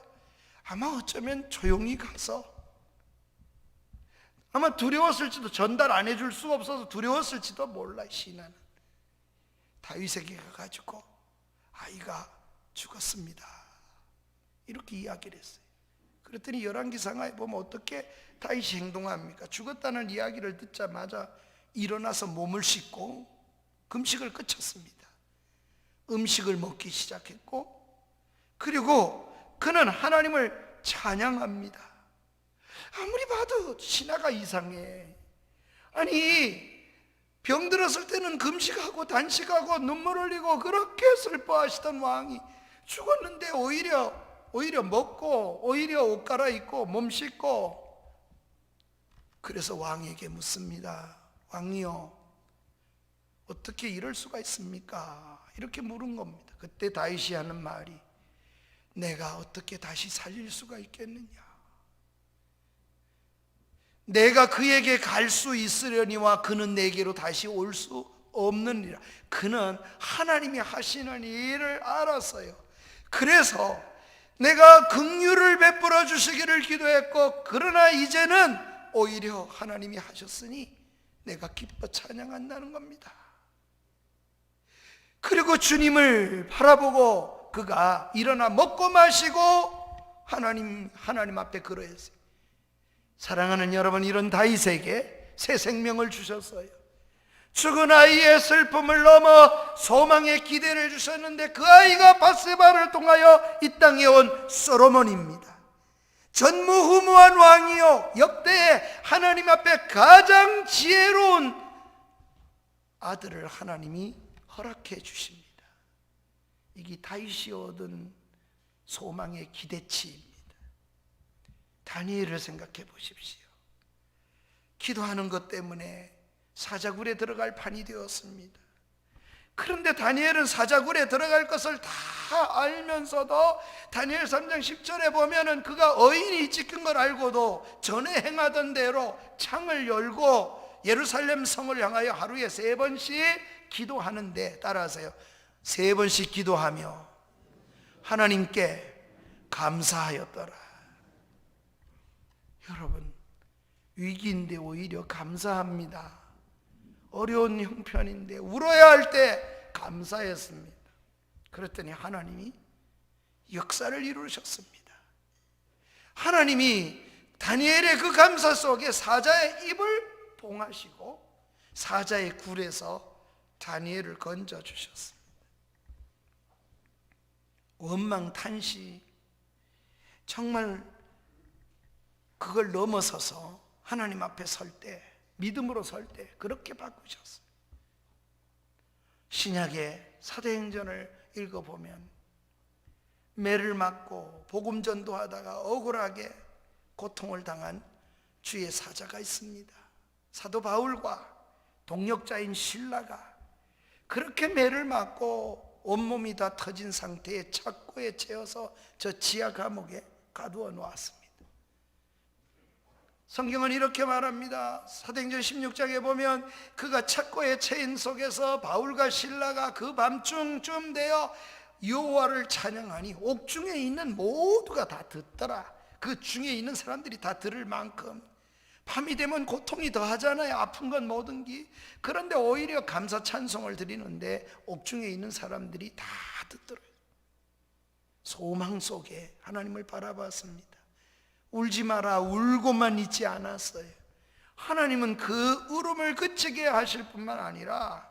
아마 어쩌면 조용히 가서, 아마 두려웠을지도, 전달 안 해줄 수가 없어서 두려웠을지도 몰라. 신하는 다윗에게 가가지고 아이가 죽었습니다 이렇게 이야기를 했어요. 그랬더니 열왕기상하에 보면 어떻게 다윗이 행동합니까? 죽었다는 이야기를 듣자마자 일어나서 몸을 씻고 금식을 그쳤습니다. 음식을 먹기 시작했고, 그리고 그는 하나님을 찬양합니다. 아무리 봐도 신하가 이상해. 아니, 병들었을 때는 금식하고 단식하고 눈물 흘리고 그렇게 슬퍼하시던 왕이 죽었는데 오히려 먹고, 오히려 옷 갈아입고 몸 씻고. 그래서 왕에게 묻습니다. 왕이요, 어떻게 이럴 수가 있습니까? 이렇게 물은 겁니다. 그때 다윗이 하는 말이, 내가 어떻게 다시 살릴 수가 있겠느냐? 내가 그에게 갈 수 있으려니와 그는 내게로 다시 올 수 없느니라. 그는 하나님이 하시는 일을 알았어요. 그래서 내가 긍휼을 베풀어 주시기를 기도했고, 그러나 이제는 오히려 하나님이 하셨으니 내가 기뻐 찬양한다는 겁니다. 그리고 주님을 바라보고 그가 일어나 먹고 마시고 하나님 앞에 그러했어요. 사랑하는 여러분, 이런 다윗에게 새 생명을 주셨어요. 죽은 아이의 슬픔을 넘어 소망의 기대를 주셨는데 그 아이가 밧세바를 통하여 이 땅에 온 솔로몬입니다. 전무후무한 왕이요, 역대에 하나님 앞에 가장 지혜로운 아들을 하나님이 허락해 주십니다. 이게 다윗이 얻은 소망의 기대치입니다. 다니엘을 생각해 보십시오. 기도하는 것 때문에 사자굴에 들어갈 판이 되었습니다. 그런데 다니엘은 사자굴에 들어갈 것을 다 알면서도 다니엘 3장 10절에 보면은 그가 어인이 찍힌 걸 알고도 전에 행하던 대로 창을 열고 예루살렘 성을 향하여 하루에 3번씩 기도하는데, 따라하세요, 3번씩 기도하며 하나님께 감사하였더라. 여러분, 위기인데 오히려 감사합니다. 어려운 형편인데 울어야 할 때 감사했습니다. 그랬더니 하나님이 역사를 이루셨습니다. 하나님이 다니엘의 그 감사 속에 사자의 입을 봉하시고 사자의 굴에서 다니엘을 건져주셨습니다. 원망 탄식, 정말 그걸 넘어서서 하나님 앞에 설 때, 믿음으로 설 때 그렇게 바꾸셨어요. 신약의 사도행전을 읽어보면 매를 맞고 복음 전도하다가 억울하게 고통을 당한 주의 사자가 있습니다. 사도 바울과 동역자인 실라가 그렇게 매를 맞고 온몸이 다 터진 상태에 착고에 채워서 저 지하 감옥에 가두어 놓았습니다. 성경은 이렇게 말합니다. 사도행전 16장에 보면 그가 착고에 채인 속에서 바울과 실라가 그 밤중쯤 되어 여호와를 찬양하니 옥중에 있는 모두가 다 듣더라. 그 중에 있는 사람들이 다 들을 만큼 밤이 되면 고통이 더하잖아요. 아픈 건 뭐든지. 그런데 오히려 감사 찬송을 드리는데 옥중에 있는 사람들이 다 듣더라고요. 소망 속에 하나님을 바라봤습니다. 울지 마라, 울고만 있지 않았어요. 하나님은 그 울음을 그치게 하실 뿐만 아니라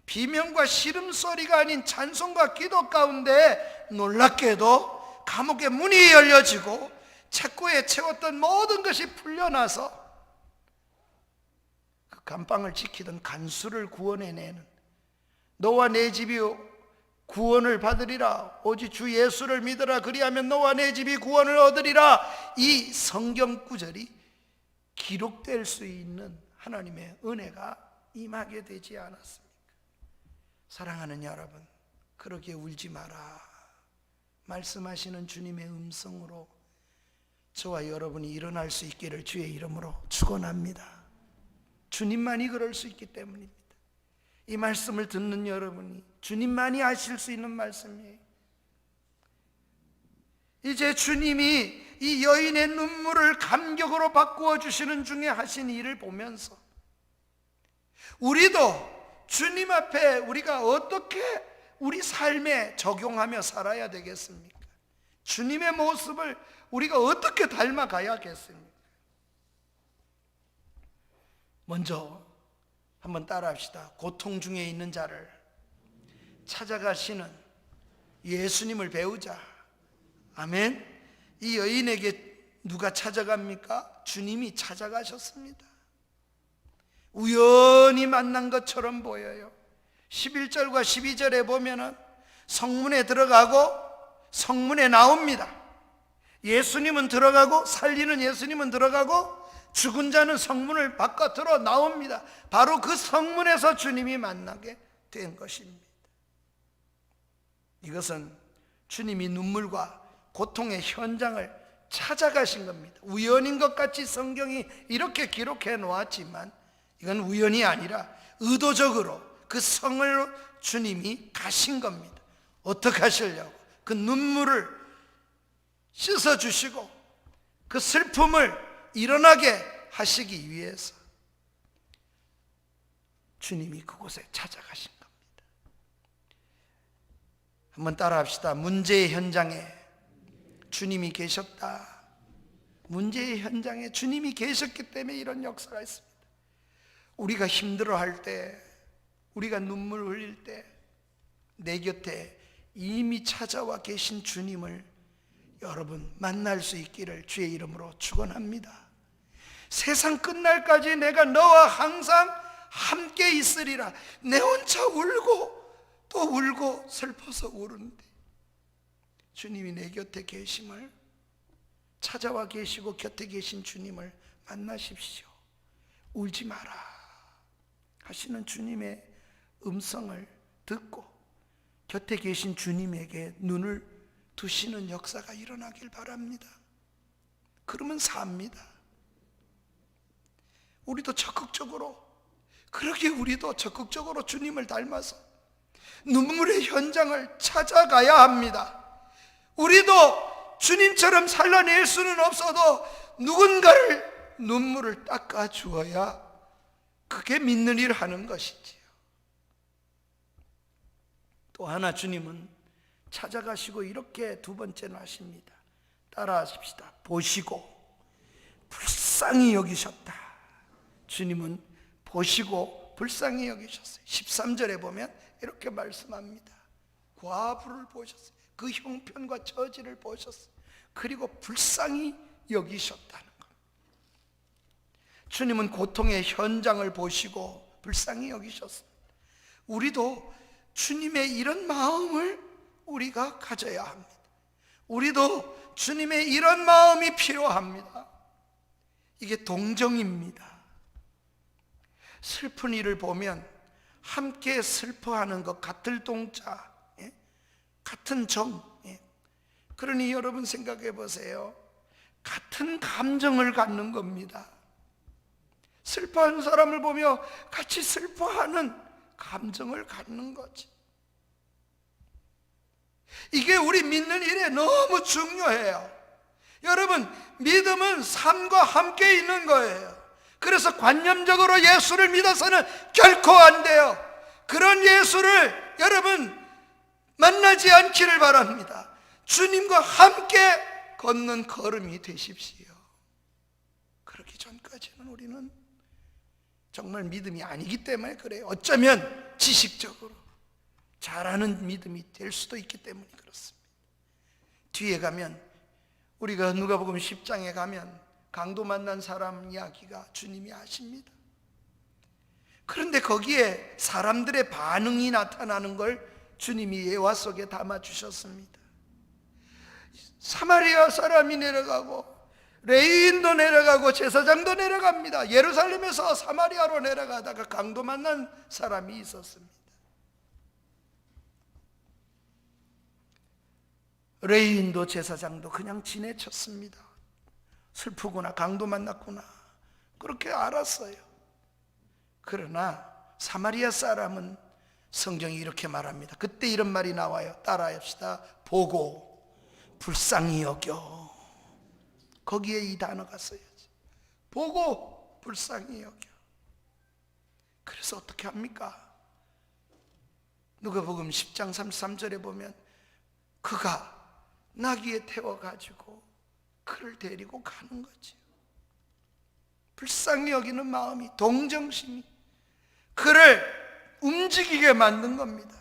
비명과 시름소리가 아닌 찬송과 기도 가운데 놀랍게도 감옥의 문이 열려지고 책구에 채웠던 모든 것이 풀려나서 그 감방을 지키던 간수를 구원해내는, 너와 내 집이 구원을 받으리라, 오직 주 예수를 믿으라, 그리하면 너와 내 집이 구원을 얻으리라, 이 성경 구절이 기록될 수 있는 하나님의 은혜가 임하게 되지 않았습니까? 사랑하는 여러분, 그렇게 울지 마라 말씀하시는 주님의 음성으로 저와 여러분이 일어날 수 있기를 주의 이름으로 축원합니다. 주님만이 그럴 수 있기 때문입니다. 이 말씀을 듣는 여러분이 주님만이 하실 수 있는 말씀이에요. 이제 주님이 이 여인의 눈물을 감격으로 바꾸어 주시는 중에 하신 일을 보면서 우리도 주님 앞에 우리가 어떻게 우리 삶에 적용하며 살아야 되겠습니까? 주님의 모습을 우리가 어떻게 닮아가야겠습니까? 먼저 한번 따라합시다. 고통 중에 있는 자를 찾아가시는 예수님을 배우자. 아멘. 이 여인에게 누가 찾아갑니까? 주님이 찾아가셨습니다. 우연히 만난 것처럼 보여요. 11절과 12절에 보면은 성문에 들어가고 성문에 나옵니다. 예수님은 들어가고, 살리는 예수님은 들어가고, 죽은 자는 성문을 바깥으로 나옵니다. 바로 그 성문에서 주님이 만나게 된 것입니다. 이것은 주님이 눈물과 고통의 현장을 찾아가신 겁니다. 우연인 것 같이 성경이 이렇게 기록해 놓았지만 이건 우연이 아니라 의도적으로 그 성을 주님이 가신 겁니다. 어떻게 하시려고? 그 눈물을 씻어주시고 그 슬픔을 일어나게 하시기 위해서 주님이 그곳에 찾아가신 겁니다. 한번 따라합시다. 문제의 현장에 주님이 계셨다. 문제의 현장에 주님이 계셨기 때문에 이런 역사가 있습니다. 우리가 힘들어할 때, 우리가 눈물 흘릴 때 내 곁에 이미 찾아와 계신 주님을 여러분 만날 수 있기를 주의 이름으로 축원합니다. 세상 끝날까지 내가 너와 항상 함께 있으리라. 내 혼자 울고 또 울고 슬퍼서 우는데 주님이 내 곁에 계심을, 찾아와 계시고 곁에 계신 주님을 만나십시오. 울지 마라 하시는 주님의 음성을 듣고 곁에 계신 주님에게 눈을 두시는 역사가 일어나길 바랍니다. 그러면 삽니다. 우리도 적극적으로, 그러게 우리도 적극적으로 주님을 닮아서 눈물의 현장을 찾아가야 합니다. 우리도 주님처럼 살려낼 수는 없어도 누군가를 눈물을 닦아 주어야 그게 믿는 일을 하는 것이지요. 또 하나 주님은 찾아가시고 이렇게 두 번째는 하십니다. 따라하십시다. 보시고 불쌍히 여기셨다. 주님은 보시고 불쌍히 여기셨어요. 13절에 보면 이렇게 말씀합니다. 과부를 보셨어요. 그 형편과 처지를 보셨어요. 그리고 불쌍히 여기셨다는 것. 주님은 고통의 현장을 보시고 불쌍히 여기셨습니다. 우리도 주님의 이런 마음을 우리가 가져야 합니다. 우리도 주님의 이런 마음이 필요합니다. 이게 동정입니다. 슬픈 일을 보면 함께 슬퍼하는 것, 같은 동자, 같은 정. 그러니 여러분 생각해 보세요. 같은 감정을 갖는 겁니다. 슬퍼하는 사람을 보며 같이 슬퍼하는 감정을 갖는 거지. 이게 우리 믿는 일에 너무 중요해요. 여러분, 믿음은 삶과 함께 있는 거예요. 그래서 관념적으로 예수를 믿어서는 결코 안 돼요. 그런 예수를 여러분 만나지 않기를 바랍니다. 주님과 함께 걷는 걸음이 되십시오. 그렇기 전까지는 우리는 정말 믿음이 아니기 때문에 그래요. 어쩌면 지식적으로 잘하는 믿음이 될 수도 있기 때문에 그렇습니다. 뒤에 가면 우리가 누가복음 10장에 가면 강도 만난 사람 이야기가 주님이 하십니다. 그런데 거기에 사람들의 반응이 나타나는 걸 주님이 예화 속에 담아 주셨습니다. 사마리아 사람이 내려가고 레위인도 내려가고 제사장도 내려갑니다. 예루살렘에서 사마리아로 내려가다가 강도 만난 사람이 있었습니다. 레위인도 제사장도 그냥 지내쳤습니다. 슬프구나, 강도 만났구나, 그렇게 알았어요. 그러나 사마리아 사람은 성경이 이렇게 말합니다. 그때 이런 말이 나와요. 따라합시다. 보고 불쌍히 여겨. 거기에 이 단어가 써야지. 보고 불쌍히 여겨. 그래서 어떻게 합니까? 누가복음 10장 33절에 보면 그가 나귀에 태워가지고 그를 데리고 가는 거죠. 불쌍히 여기는 마음이, 동정심이 그를 움직이게 만든 겁니다.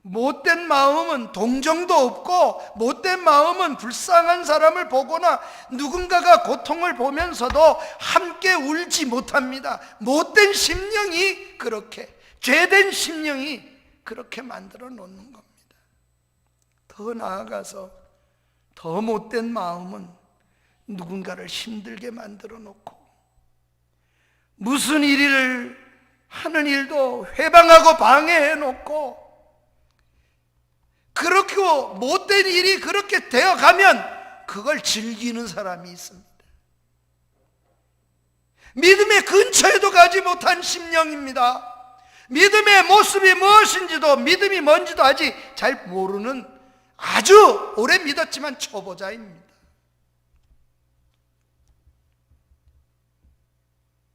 못된 마음은 동정도 없고, 못된 마음은 불쌍한 사람을 보거나 누군가가 고통을 보면서도 함께 울지 못합니다. 못된 심령이 그렇게, 죄된 심령이 그렇게 만들어 놓는 겁니다. 더 나아가서 더 못된 마음은 누군가를 힘들게 만들어 놓고 무슨 일을 하는 일도 회방하고 방해해 놓고, 그렇게 못된 일이 그렇게 되어가면 그걸 즐기는 사람이 있습니다. 믿음의 근처에도 가지 못한 심령입니다. 믿음의 모습이 무엇인지도, 믿음이 뭔지도 아직 잘 모르는, 아주 오래 믿었지만 초보자입니다.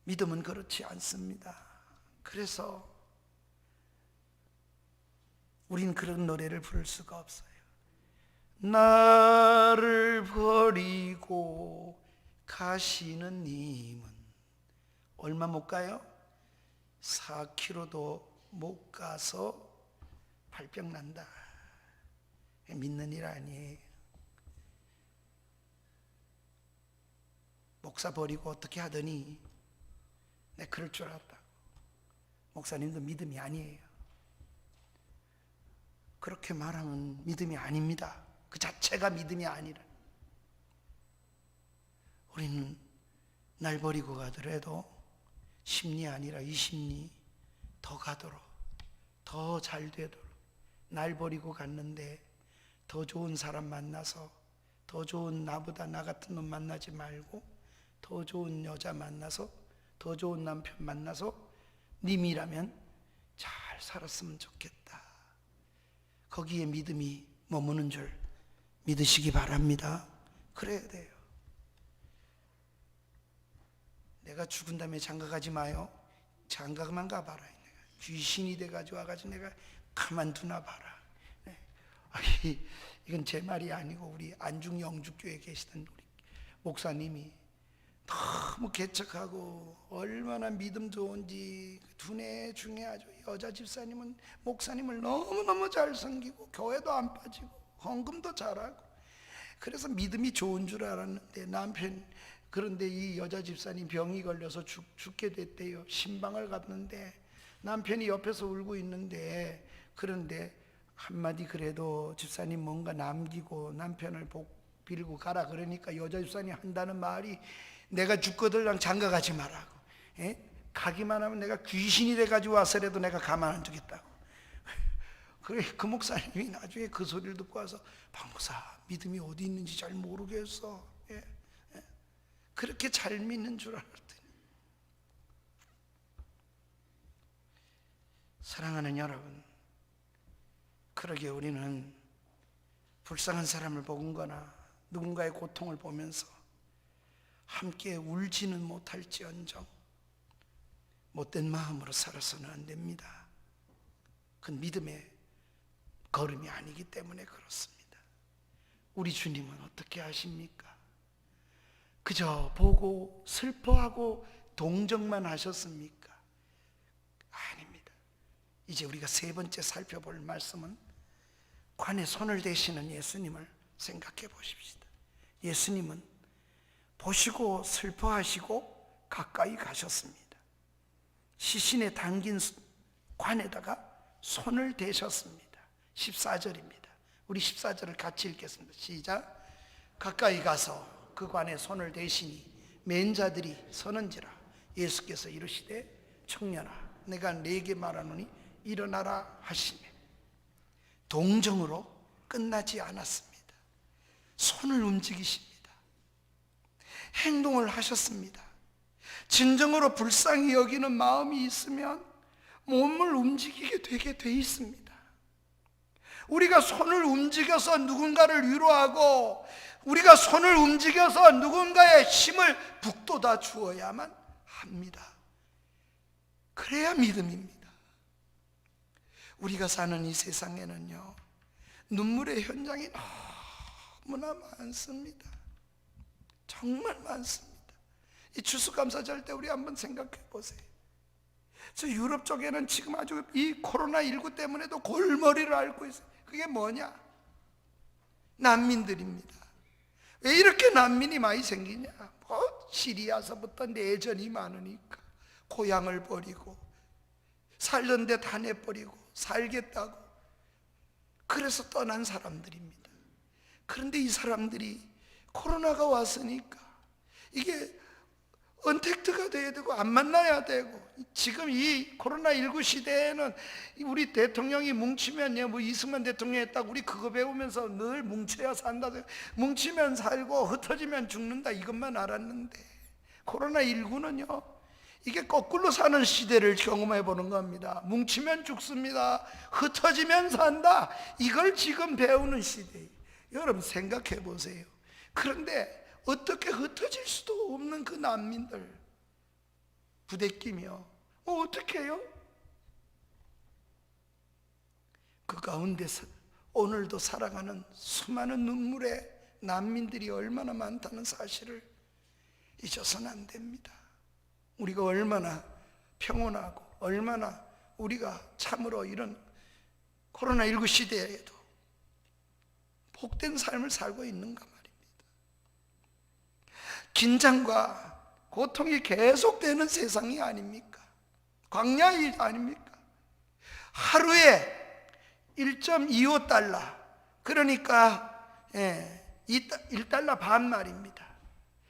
믿음은 그렇지 않습니다. 그래서 우린 그런 노래를 부를 수가 없어요. 나를 버리고 가시는 님은 얼마 못 가요? 4km도 못 가서 발병 난다. 믿는 일 아니에요. 목사 버리고 어떻게 하더니 내가 그럴 줄 알았다. 목사님도 믿음이 아니에요. 그렇게 말하면 믿음이 아닙니다. 그 자체가 믿음이 아니라. 우리는 날 버리고 가더라도 10리 아니라 20리 더 가도록, 더 잘 되도록. 날 버리고 갔는데 더 좋은 사람 만나서, 더 좋은 나보다 나 같은 놈 만나지 말고 더 좋은 여자 만나서, 더 좋은 남편 만나서 님이라면 잘 살았으면 좋겠다. 거기에 믿음이 머무는 줄 믿으시기 바랍니다. 그래야 돼요. 내가 죽은 다음에 장가가지 마요. 장가만 가봐라. 내가 귀신이 돼가지고 와가지고 내가 가만두나 봐라. 네. 이건 제 말이 아니고 우리 안중 영주교회에 계시던 우리 목사님이 너무 개척하고 얼마나 믿음 좋은지, 두뇌 중에 아주 여자 집사님은 목사님을 너무너무 잘 섬기고 교회도 안 빠지고 헌금도 잘하고, 그래서 믿음이 좋은 줄 알았는데 그런데 이 여자 집사님 병이 걸려서 죽게 됐대요. 신방을 갔는데 남편이 옆에서 울고 있는데, 그런데 한마디 그래도 집사님 뭔가 남기고 남편을 빌고 가라 그러니까 여자 집사님이 한다는 말이 내가 죽거들랑 장가가지 말라고. 가기만 하면 내가 귀신이 돼가지고 와서라도 내가 가만 안 두겠다고. 그래, 그 목사님이 나중에 그 소리를 듣고 와서 박목사 믿음이 어디 있는지 잘 모르겠어. 그렇게 잘 믿는 줄 알았더니. 사랑하는 여러분, 그러게 우리는 불쌍한 사람을 보거나 누군가의 고통을 보면서 함께 울지는 못할지언정 못된 마음으로 살아서는 안 됩니다. 그건 믿음의 걸음이 아니기 때문에 그렇습니다. 우리 주님은 어떻게 하십니까? 그저 보고 슬퍼하고 동정만 하셨습니까? 아닙니다. 이제 우리가 세 번째 살펴볼 말씀은 관에 손을 대시는 예수님을 생각해 보십시다. 예수님은 보시고 슬퍼하시고 가까이 가셨습니다. 시신에 담긴 관에다가 손을 대셨습니다. 14절입니다. 우리 14절을 같이 읽겠습니다. 시작. 가까이 가서 그 관에 손을 대시니 맨 자들이 서는지라. 예수께서 이르시되 청년아 내가 네게 말하노니 일어나라 하시매 동정으로 끝나지 않았습니다. 손을 움직이십니다. 행동을 하셨습니다. 진정으로 불쌍히 여기는 마음이 있으면 몸을 움직이게 되게 돼 있습니다. 우리가 손을 움직여서 누군가를 위로하고 우리가 손을 움직여서 누군가의 힘을 북돋아 주어야만 합니다. 그래야 믿음입니다. 우리가 사는 이 세상에는요, 눈물의 현장이 너무나 많습니다. 정말 많습니다. 이 추수감사절 때 우리 한번 생각해 보세요. 저 유럽 쪽에는 지금 아주 이 코로나19 때문에도 골머리를 앓고 있어요. 그게 뭐냐? 난민들입니다. 왜 이렇게 난민이 많이 생기냐? 시리아서부터 내전이 많으니까 고향을 버리고 살던 데 다 내버리고 살겠다고 그래서 떠난 사람들입니다. 그런데 이 사람들이 코로나가 왔으니까 이게 언택트가 돼야 되고 안 만나야 되고, 지금 이 코로나19 시대에는 우리 대통령이 뭉치면 뭐 이승만 대통령이 했다고 우리 그거 배우면서 늘 뭉쳐야 산다, 뭉치면 살고 흩어지면 죽는다 이것만 알았는데 코로나19는요 이게 거꾸로 사는 시대를 경험해 보는 겁니다. 뭉치면 죽습니다. 흩어지면 산다. 이걸 지금 배우는 시대예요. 여러분 생각해 보세요. 그런데 어떻게 흩어질 수도 없는 그 난민들 부대끼며 어떻게 해요? 그 가운데서 오늘도 살아가는 수많은 눈물의 난민들이 얼마나 많다는 사실을 잊어서는 안 됩니다. 우리가 얼마나 평온하고 얼마나 우리가 참으로 이런 코로나19 시대에도 복된 삶을 살고 있는가 말입니다. 긴장과 고통이 계속되는 세상이 아닙니까? 광야이 아닙니까? 하루에 1.25달러, 그러니까 1달러 반 말입니다.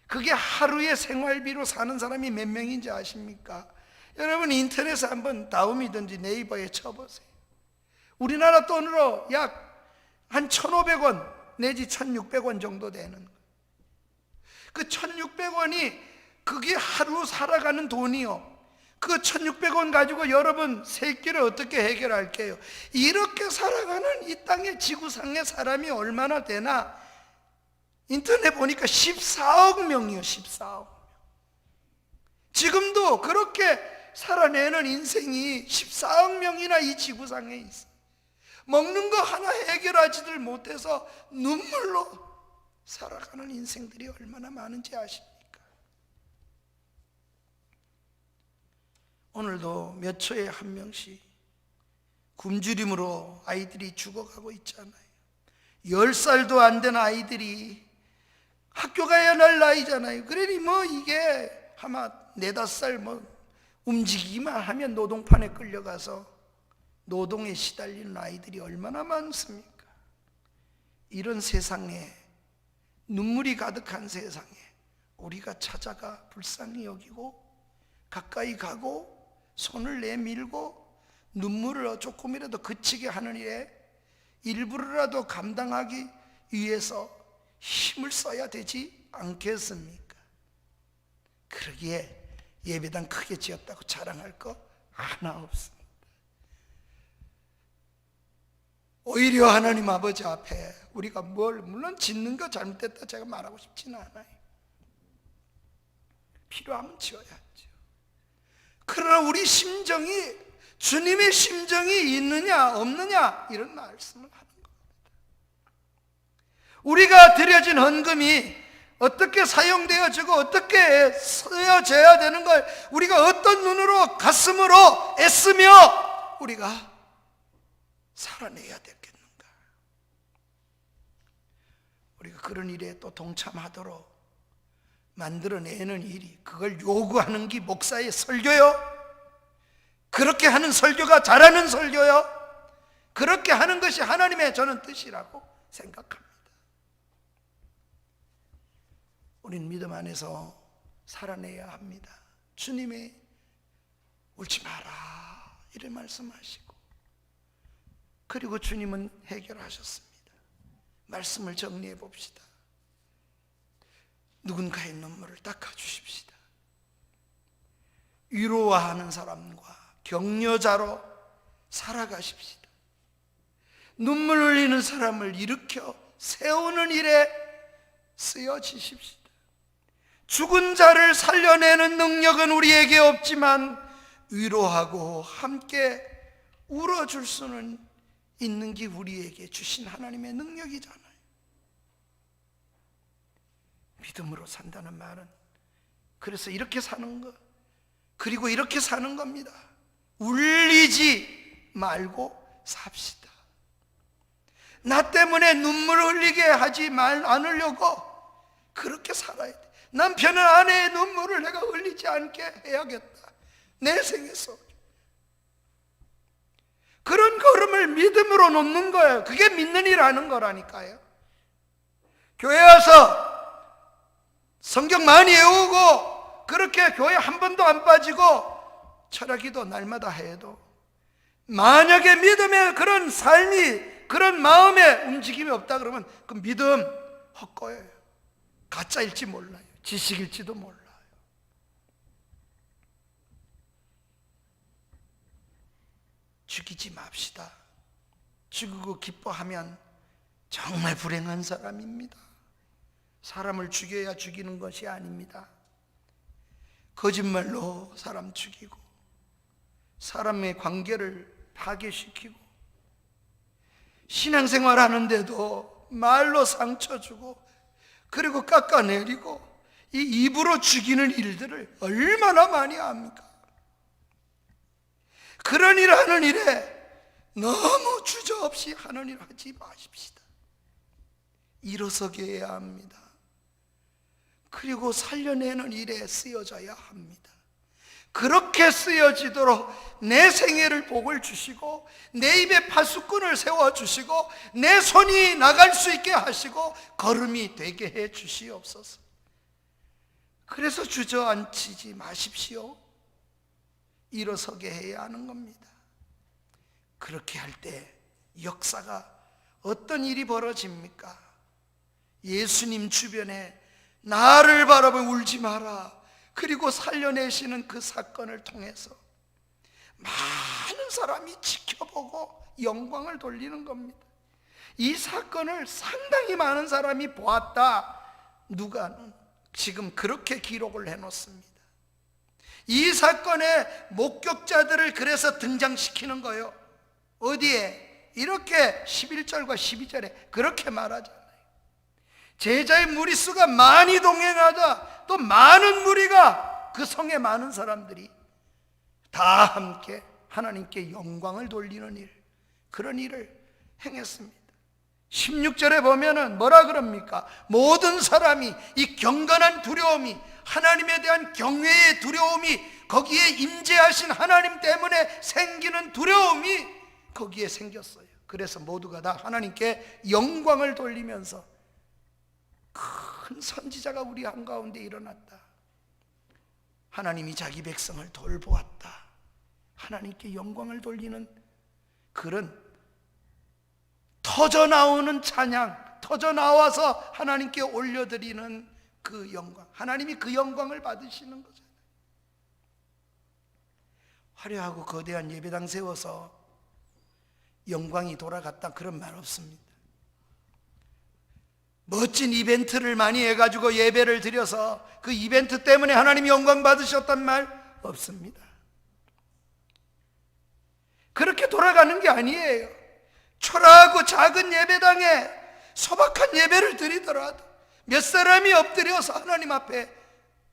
그게 하루에 생활비로 사는 사람이 몇 명인지 아십니까? 여러분 인터넷에 한번 다음이든지 네이버에 쳐보세요. 우리나라 돈으로 약 한 1,500원 내지 1,600원 정도 되는 거예요. 그 1,600원이 그게 하루 살아가는 돈이요. 그 1,600원 가지고 여러분 세끼를 어떻게 해결할게요? 이렇게 살아가는 이 땅의 지구상의 사람이 얼마나 되나? 인터넷 보니까 14억 명이요. 14억 명. 지금도 그렇게 살아내는 인생이 14억 명이나 이 지구상에 있어요. 먹는 거 하나 해결하지들 못해서 눈물로 살아가는 인생들이 얼마나 많은지 아십니까? 오늘도 몇 초에 한 명씩 굶주림으로 아이들이 죽어가고 있잖아요. 10살도 안 된 아이들이 학교 가야 할 나이잖아요. 그러니 뭐 이게 아마 4-5살 뭐 움직이기만 하면 노동판에 끌려가서 노동에 시달리는 아이들이 얼마나 많습니까? 이런 세상에, 눈물이 가득한 세상에 우리가 찾아가 불쌍히 여기고 가까이 가고 손을 내밀고 눈물을 조금이라도 그치게 하는 일에 일부러라도 감당하기 위해서 힘을 써야 되지 않겠습니까? 그러기에 예배당 크게 지었다고 자랑할 거 하나 없습니다. 오히려 하나님 아버지 앞에 우리가 물론 짓는 거 잘못됐다 제가 말하고 싶지는 않아요. 필요하면 지어야죠. 그러나 우리 심정이 주님의 심정이 있느냐 없느냐 이런 말씀을 하는 겁니다. 우리가 드려진 헌금이 어떻게 사용되어지고 어떻게 쓰여져야 되는 걸 우리가 어떤 눈으로 가슴으로 애쓰며 우리가 살아내야 되겠는가. 우리가 그런 일에 또 동참하도록 만들어내는 일이, 그걸 요구하는 게 목사의 설교요? 그렇게 하는 설교가 잘하는 설교요? 그렇게 하는 것이 하나님의 저는 뜻이라고 생각합니다. 우리는 믿음 안에서 살아내야 합니다. 주님이 울지 마라 이런 말씀하시고, 그리고 주님은 해결하셨습니다. 말씀을 정리해 봅시다. 누군가의 눈물을 닦아주십시다. 위로하는 사람과 격려자로 살아가십시다. 눈물 흘리는 사람을 일으켜 세우는 일에 쓰여지십시다. 죽은 자를 살려내는 능력은 우리에게 없지만 위로하고 함께 울어줄 수는 있는 게 우리에게 주신 하나님의 능력이잖아요. 믿음으로 산다는 말은 그래서 이렇게 사는 것, 그리고 이렇게 사는 겁니다. 울리지 말고 삽시다. 나 때문에 눈물 흘리게 하지 않으려고 그렇게 살아야 돼. 남편은 아내의 눈물을 내가 흘리지 않게 해야겠다. 내 생에서 그런 걸음을 믿음으로 놓는 거예요. 그게 믿는 일하는 거라니까요. 교회 와서 성경 많이 외우고 그렇게 교회 한 번도 안 빠지고 철학기도 날마다 해도 만약에 믿음의 그런 삶이, 그런 마음의 움직임이 없다 그러면 그 믿음 헛거예요. 가짜일지 몰라요. 지식일지도 몰라요. 죽이지 맙시다. 죽이고 기뻐하면 정말 불행한 사람입니다. 사람을 죽여야 죽이는 것이 아닙니다. 거짓말로 사람 죽이고 사람의 관계를 파괴시키고 신앙생활 하는데도 말로 상처 주고 그리고 깎아내리고 이 입으로 죽이는 일들을 얼마나 많이 합니까? 그런 일 하는 일에 너무 주저없이 하는 일 하지 마십시다. 일어서게 해야 합니다. 그리고 살려내는 일에 쓰여져야 합니다. 그렇게 쓰여지도록 내 생애를 복을 주시고 내 입에 파수꾼을 세워주시고 내 손이 나갈 수 있게 하시고 걸음이 되게 해 주시옵소서. 그래서 주저앉히지 마십시오. 일어서게 해야 하는 겁니다. 그렇게 할 때 역사가 어떤 일이 벌어집니까? 예수님 주변에 나를 바라보며 울지 마라, 그리고 살려내시는 그 사건을 통해서 많은 사람이 지켜보고 영광을 돌리는 겁니다. 이 사건을 상당히 많은 사람이 보았다. 누가는 지금 그렇게 기록을 해놓습니다. 이 사건의 목격자들을 그래서 등장시키는 거예요. 어디에? 이렇게 11절과 12절에 그렇게 말하잖아요. 제자의 무리수가 많이 동행하자 또 많은 무리가, 그 성에 많은 사람들이 다 함께 하나님께 영광을 돌리는 일, 그런 일을 행했습니다. 16절에 보면은 뭐라 그럽니까? 모든 사람이 이 경건한 두려움이, 하나님에 대한 경외의 두려움이, 거기에 임재하신 하나님 때문에 생기는 두려움이 거기에 생겼어요. 그래서 모두가 다 하나님께 영광을 돌리면서 큰 선지자가 우리 한가운데 일어났다. 하나님이 자기 백성을 돌보았다. 하나님께 영광을 돌리는 그런 터져나오는 찬양, 터져나와서 하나님께 올려드리는 그 영광, 하나님이 그 영광을 받으시는 거잖아요. 화려하고 거대한 예배당 세워서 영광이 돌아갔다 그런 말 없습니다. 멋진 이벤트를 많이 해가지고 예배를 드려서 그 이벤트 때문에 하나님이 영광 받으셨단 말 없습니다. 그렇게 돌아가는 게 아니에요. 초라하고 작은 예배당에 소박한 예배를 드리더라도, 몇 사람이 엎드려서 하나님 앞에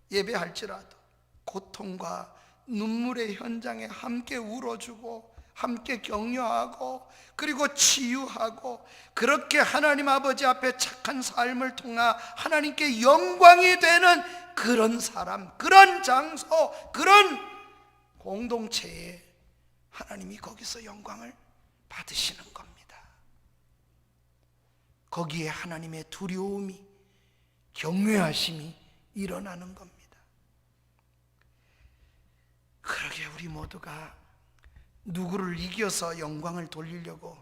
예배할지라도 고통과 눈물의 현장에 함께 울어주고 함께 격려하고 그리고 치유하고, 그렇게 하나님 아버지 앞에 착한 삶을 통하 하나님께 영광이 되는 그런 사람, 그런 장소, 그런 공동체에 하나님이 거기서 영광을 받으시는 겁니다. 거기에 하나님의 두려움이, 경외하심이 일어나는 겁니다. 그러게 우리 모두가 누구를 이겨서 영광을 돌리려고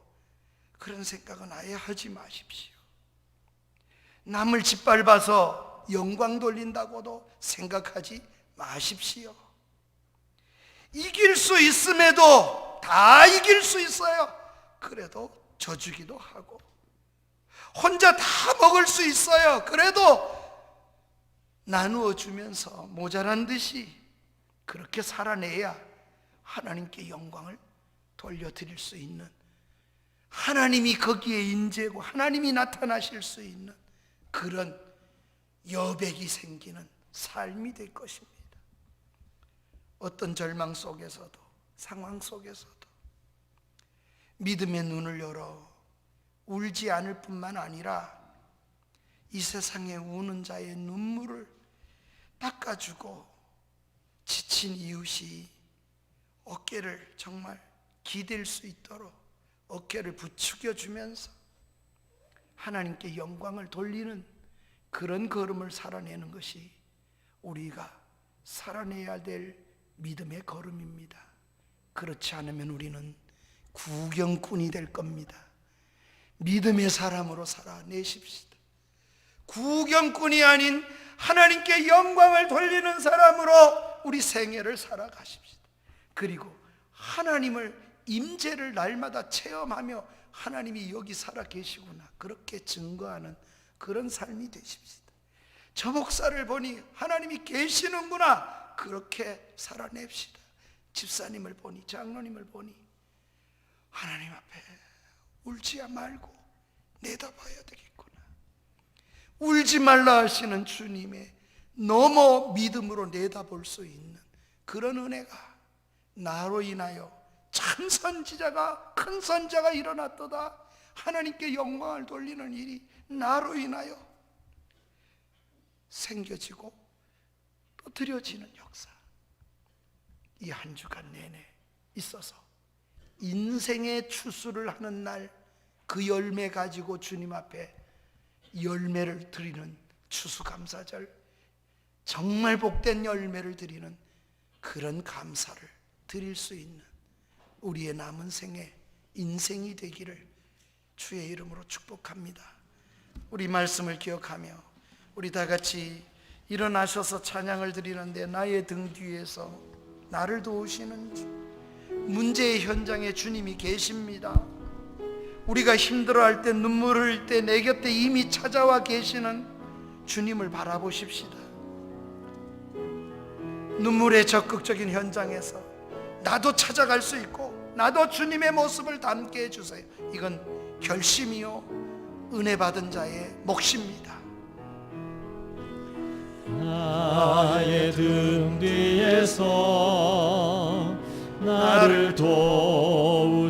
그런 생각은 아예 하지 마십시오. 남을 짓밟아서 영광 돌린다고도 생각하지 마십시오. 이길 수 있음에도 다 이길 수 있어요. 그래도 져주기도 하고, 혼자 다 먹을 수 있어요. 그래도 나누어 주면서 모자란 듯이 그렇게 살아내야 하나님께 영광을 돌려드릴 수 있는, 하나님이 거기에 임재고 하나님이 나타나실 수 있는 그런 여백이 생기는 삶이 될 것입니다. 어떤 절망 속에서도, 상황 속에서도 믿음의 눈을 열어 울지 않을 뿐만 아니라 이 세상에 우는 자의 눈물을 닦아주고, 지친 이웃이 어깨를 정말 기댈 수 있도록 어깨를 부추겨주면서 하나님께 영광을 돌리는 그런 걸음을 살아내는 것이 우리가 살아내야 될 믿음의 걸음입니다. 그렇지 않으면 우리는 구경꾼이 될 겁니다. 믿음의 사람으로 살아내십시다. 구경꾼이 아닌 하나님께 영광을 돌리는 사람으로 우리 생애를 살아가십시다. 그리고 하나님을, 임재를 날마다 체험하며 하나님이 여기 살아 계시구나, 그렇게 증거하는 그런 삶이 되십시다. 저 목사를 보니 하나님이 계시는구나, 그렇게 살아냅시다. 집사님을 보니, 장로님을 보니 하나님 앞에 울지 말고 내다봐야 되겠구나. 울지 말라 하시는 주님의 너무 믿음으로 내다볼 수 있는 그런 은혜가 나로 인하여 참 선지자가, 큰 선자가 일어났도다, 하나님께 영광을 돌리는 일이 나로 인하여 생겨지고 또 드려지는 역사, 이 한 주간 내내 있어서 인생의 추수를 하는 날, 그 열매 가지고 주님 앞에 열매를 드리는 추수감사절, 정말 복된 열매를 드리는 그런 감사를 드릴 수 있는 우리의 남은 생애, 인생이 되기를 주의 이름으로 축복합니다. 우리 말씀을 기억하며 우리 다 같이 일어나셔서 찬양을 드리는데, 나의 등 뒤에서 나를 도우시는 주, 문제의 현장에 주님이 계십니다. 우리가 힘들어할 때, 눈물 흘릴 때 내 곁에 이미 찾아와 계시는 주님을 바라보십시다. 눈물의 적극적인 현장에서 나도 찾아갈 수 있고 나도 주님의 모습을 담게 해주세요. 이건 결심이요, 은혜 받은 자의 몫입니다. 나의 등 뒤에서 나를 도우시는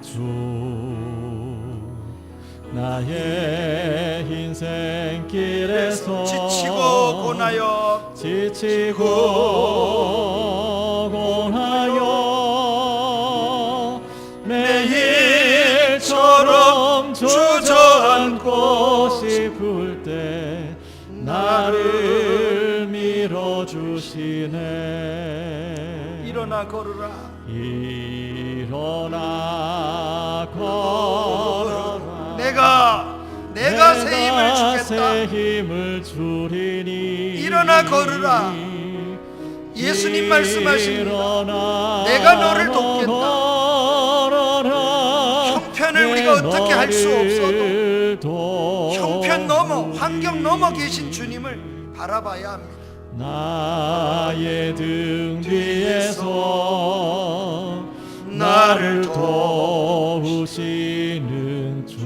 주, 나의 인생길에서 지치고 고나여 매일처럼 주저앉고 싶을 때 나를 밀어주시네. 일어나 걸으라, 일어나 걸어라. 내가 새 힘을 주겠다. 새 힘을 주리니. 일어나 걸으라. 예수님 말씀하십니다. 내가 너를 돕겠다. 형편을 우리가 어떻게 할 수 없어도 형편 넘어, 환경 넘어 계신 주님을 바라봐야 합니다. 나의 등 뒤에서 나를 도우시는 주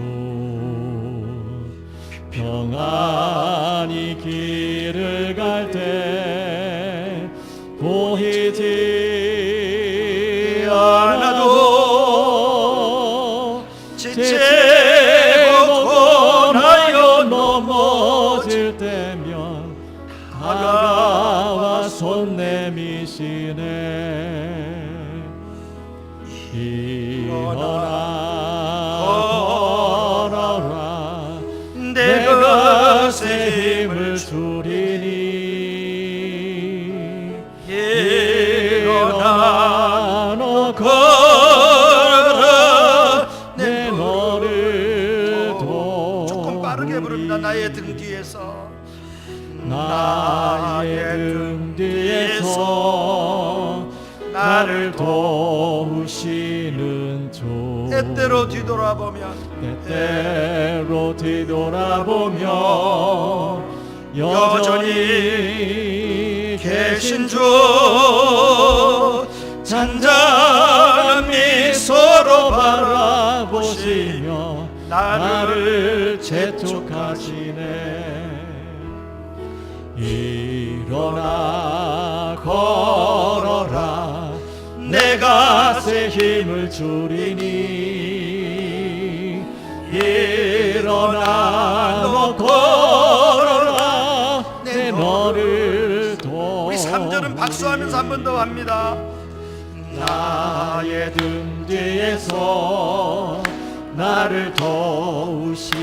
평안히 길을 갈 때 보이지 않아도 지체고 고나여 넘어질 때면 다가와 손 내미시네. 일어나 걸어라 내 것에 힘을 주리니. 일어나 너 걸어라 내 너를 도우리. 조금 빠르게 부릅니다. 나의 등 뒤에서 나의 등 뒤에서 나를 도우시는 주. 때때로 뒤돌아보면 때때로 뒤돌아보며 여전히 계신 주. 잔잔한 미소로 바라보시며 나를 재촉하시네. 일어나 걸어라 내 갓에 힘을 주리니. 일어나 너 걸어라 내 너를 도우리. 우리 3절은 박수하면서 한 번 더 합니다. 나의 등 뒤에서 나를 도우시는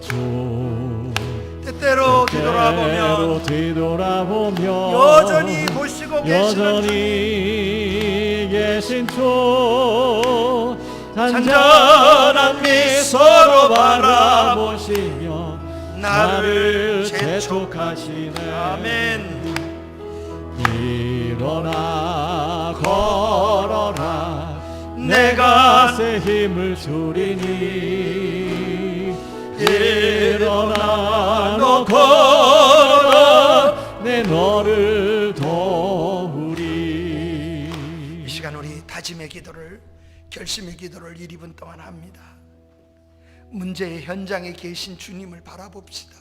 주. 때때로 뒤돌아보면 여전히 보시고 여전히 계신 주. 잔잔한 미소로 바라보시며 나를 재촉하시네. 아멘. 일어나 걸어라 내 갓에 힘을 주리니. 일어나 너 걸어라 내 너를 도우리. 이 시간 우리 다짐의 기도를, 결심의 기도를 1~2분 동안 합니다. 문제의 현장에 계신 주님을 바라봅시다.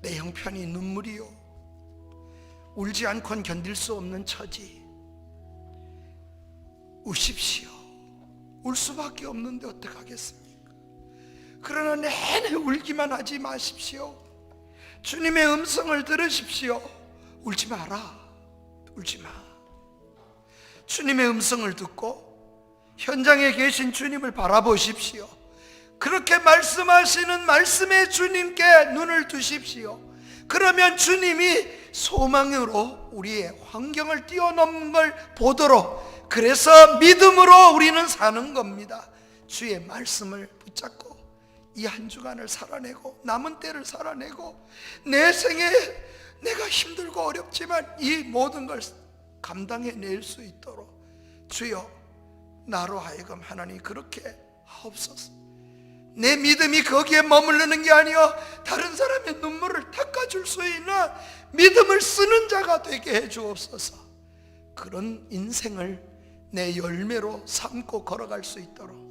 내 형편이 눈물이요, 울지 않고는 견딜 수 없는 처지. 우십시오. 울 수밖에 없는데 어떡하겠습니까? 그러나 내내 울기만 하지 마십시오. 주님의 음성을 들으십시오. 울지 마라. 울지 마. 주님의 음성을 듣고 현장에 계신 주님을 바라보십시오. 그렇게 말씀하시는 말씀의 주님께 눈을 두십시오. 그러면 주님이 소망으로 우리의 환경을 뛰어넘는 걸 보도록, 그래서 믿음으로 우리는 사는 겁니다. 주의 말씀을 붙잡고 이 한 주간을 살아내고 남은 때를 살아내고 내 생에 내가 힘들고 어렵지만 이 모든 걸 감당해낼 수 있도록 주여 나로 하여금 하나님 그렇게 하옵소서. 내 믿음이 거기에 머무르는 게 아니여 다른 사람의 눈물을 닦아줄 수 있는 믿음을 쓰는 자가 되게 해주옵소서. 그런 인생을 내 열매로 삼고 걸어갈 수 있도록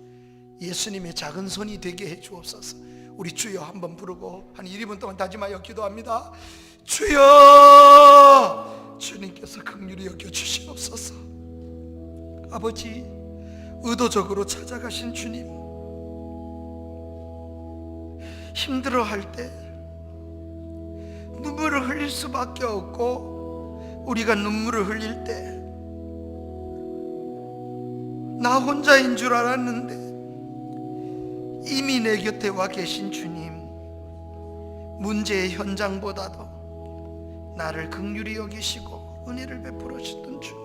예수님의 작은 손이 되게 해주옵소서. 우리 주여 한번 부르고 한 1~2분 동안 다짐하여 기도합니다. 주여, 주님께서 긍휼히 여겨주시옵소서. 아버지, 의도적으로 찾아가신 주님, 힘들어할 때 눈물을 흘릴 수밖에 없고, 우리가 눈물을 흘릴 때 나 혼자인 줄 알았는데 이미 내 곁에 와 계신 주님, 문제의 현장보다도 나를 긍휼히 여기시고 은혜를 베풀어 주셨던 주님,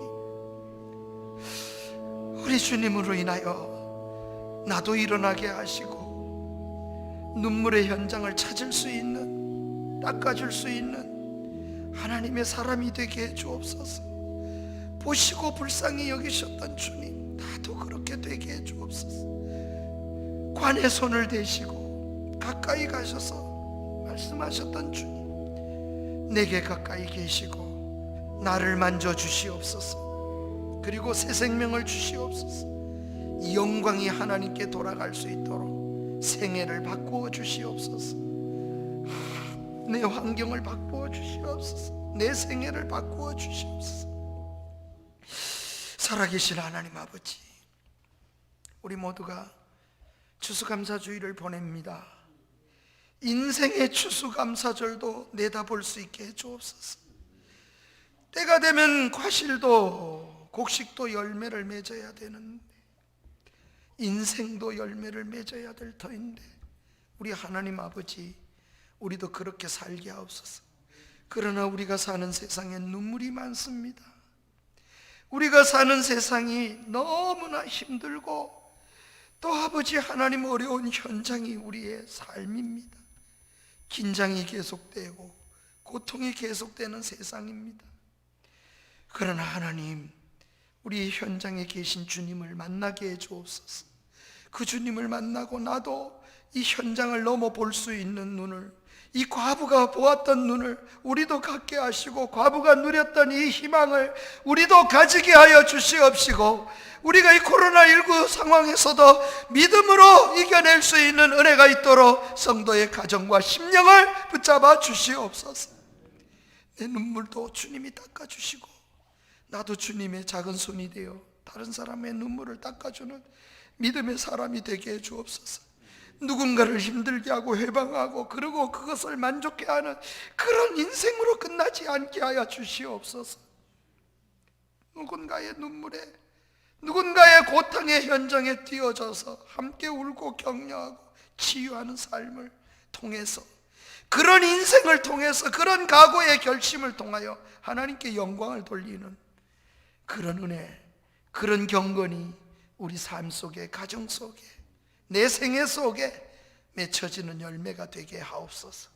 우리 주님으로 인하여 나도 일어나게 하시고 눈물의 현장을 찾을 수 있는, 닦아줄 수 있는 하나님의 사람이 되게 해 주옵소서. 보시고 불쌍히 여기셨던 주님, 나도 그렇게 되게 해 주옵소서. 관에 손을 대시고 가까이 가셔서 말씀하셨던 주님, 내게 가까이 계시고 나를 만져주시옵소서. 그리고 새 생명을 주시옵소서. 이 영광이 하나님께 돌아갈 수 있도록 생애를 바꾸어 주시옵소서. 내 환경을 바꾸어 주시옵소서. 내 생애를 바꾸어 주시옵소서. 살아계신 하나님 아버지, 우리 모두가 추수감사주의를 보냅니다. 인생의 추수감사절도 내다볼 수 있게 해주옵소서. 때가 되면 과실도 곡식도 열매를 맺어야 되는데, 인생도 열매를 맺어야 될 터인데, 우리 하나님 아버지, 우리도 그렇게 살게 하옵소서. 그러나 우리가 사는 세상에 눈물이 많습니다. 우리가 사는 세상이 너무나 힘들고, 또 아버지 하나님 어려운 현장이 우리의 삶입니다. 긴장이 계속되고 고통이 계속되는 세상입니다. 그러나 하나님, 우리 현장에 계신 주님을 만나게 해 주옵소서. 그 주님을 만나고 나도 이 현장을 넘어 볼 수 있는 눈을, 이 과부가 보았던 눈을 우리도 갖게 하시고, 과부가 누렸던 이 희망을 우리도 가지게 하여 주시옵시고, 우리가 이 코로나19 상황에서도 믿음으로 이겨낼 수 있는 은혜가 있도록 성도의 가정과 심령을 붙잡아 주시옵소서. 내 눈물도 주님이 닦아주시고, 나도 주님의 작은 손이 되어 다른 사람의 눈물을 닦아주는 믿음의 사람이 되게 해 주옵소서. 누군가를 힘들게 하고 회방하고 그리고 그것을 만족해 하는 그런 인생으로 끝나지 않게 하여 주시옵소서. 누군가의 눈물에, 누군가의 고통의 현장에 뛰어져서 함께 울고 격려하고 치유하는 삶을 통해서, 그런 인생을 통해서, 그런 각오의 결심을 통하여 하나님께 영광을 돌리는 그런 은혜, 그런 경건이 우리 삶 속에, 가정 속에, 내 생애 속에 맺혀지는 열매가 되게 하옵소서.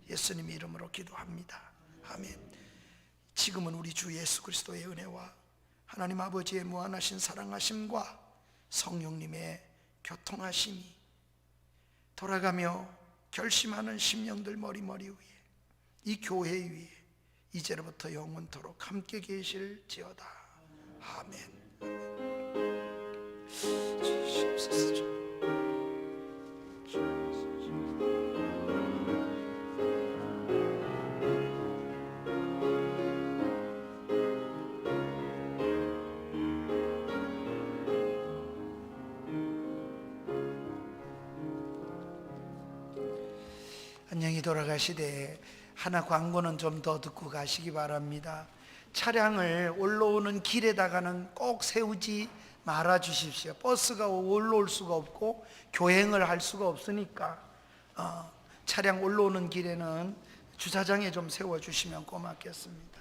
예수님 이름으로 기도합니다. 아멘. 지금은 우리 주 예수 그리스도의 은혜와 하나님 아버지의 무한하신 사랑하심과 성령님의 교통하심이, 돌아가며 결심하는 심령들 머리머리 위에, 이 교회 위에 이제로부터 영원토록 함께 계실지어다. 아멘. 주시옵소서. 안녕히 돌아가시되 하나 광고는 좀 더 듣고 가시기 바랍니다. 차량을 올라오는 길에다가는 꼭 세우지 말아 주십시오. 버스가 올라올 수가 없고 교행을 할 수가 없으니까 차량 올라오는 길에는 주차장에 좀 세워 주시면 고맙겠습니다.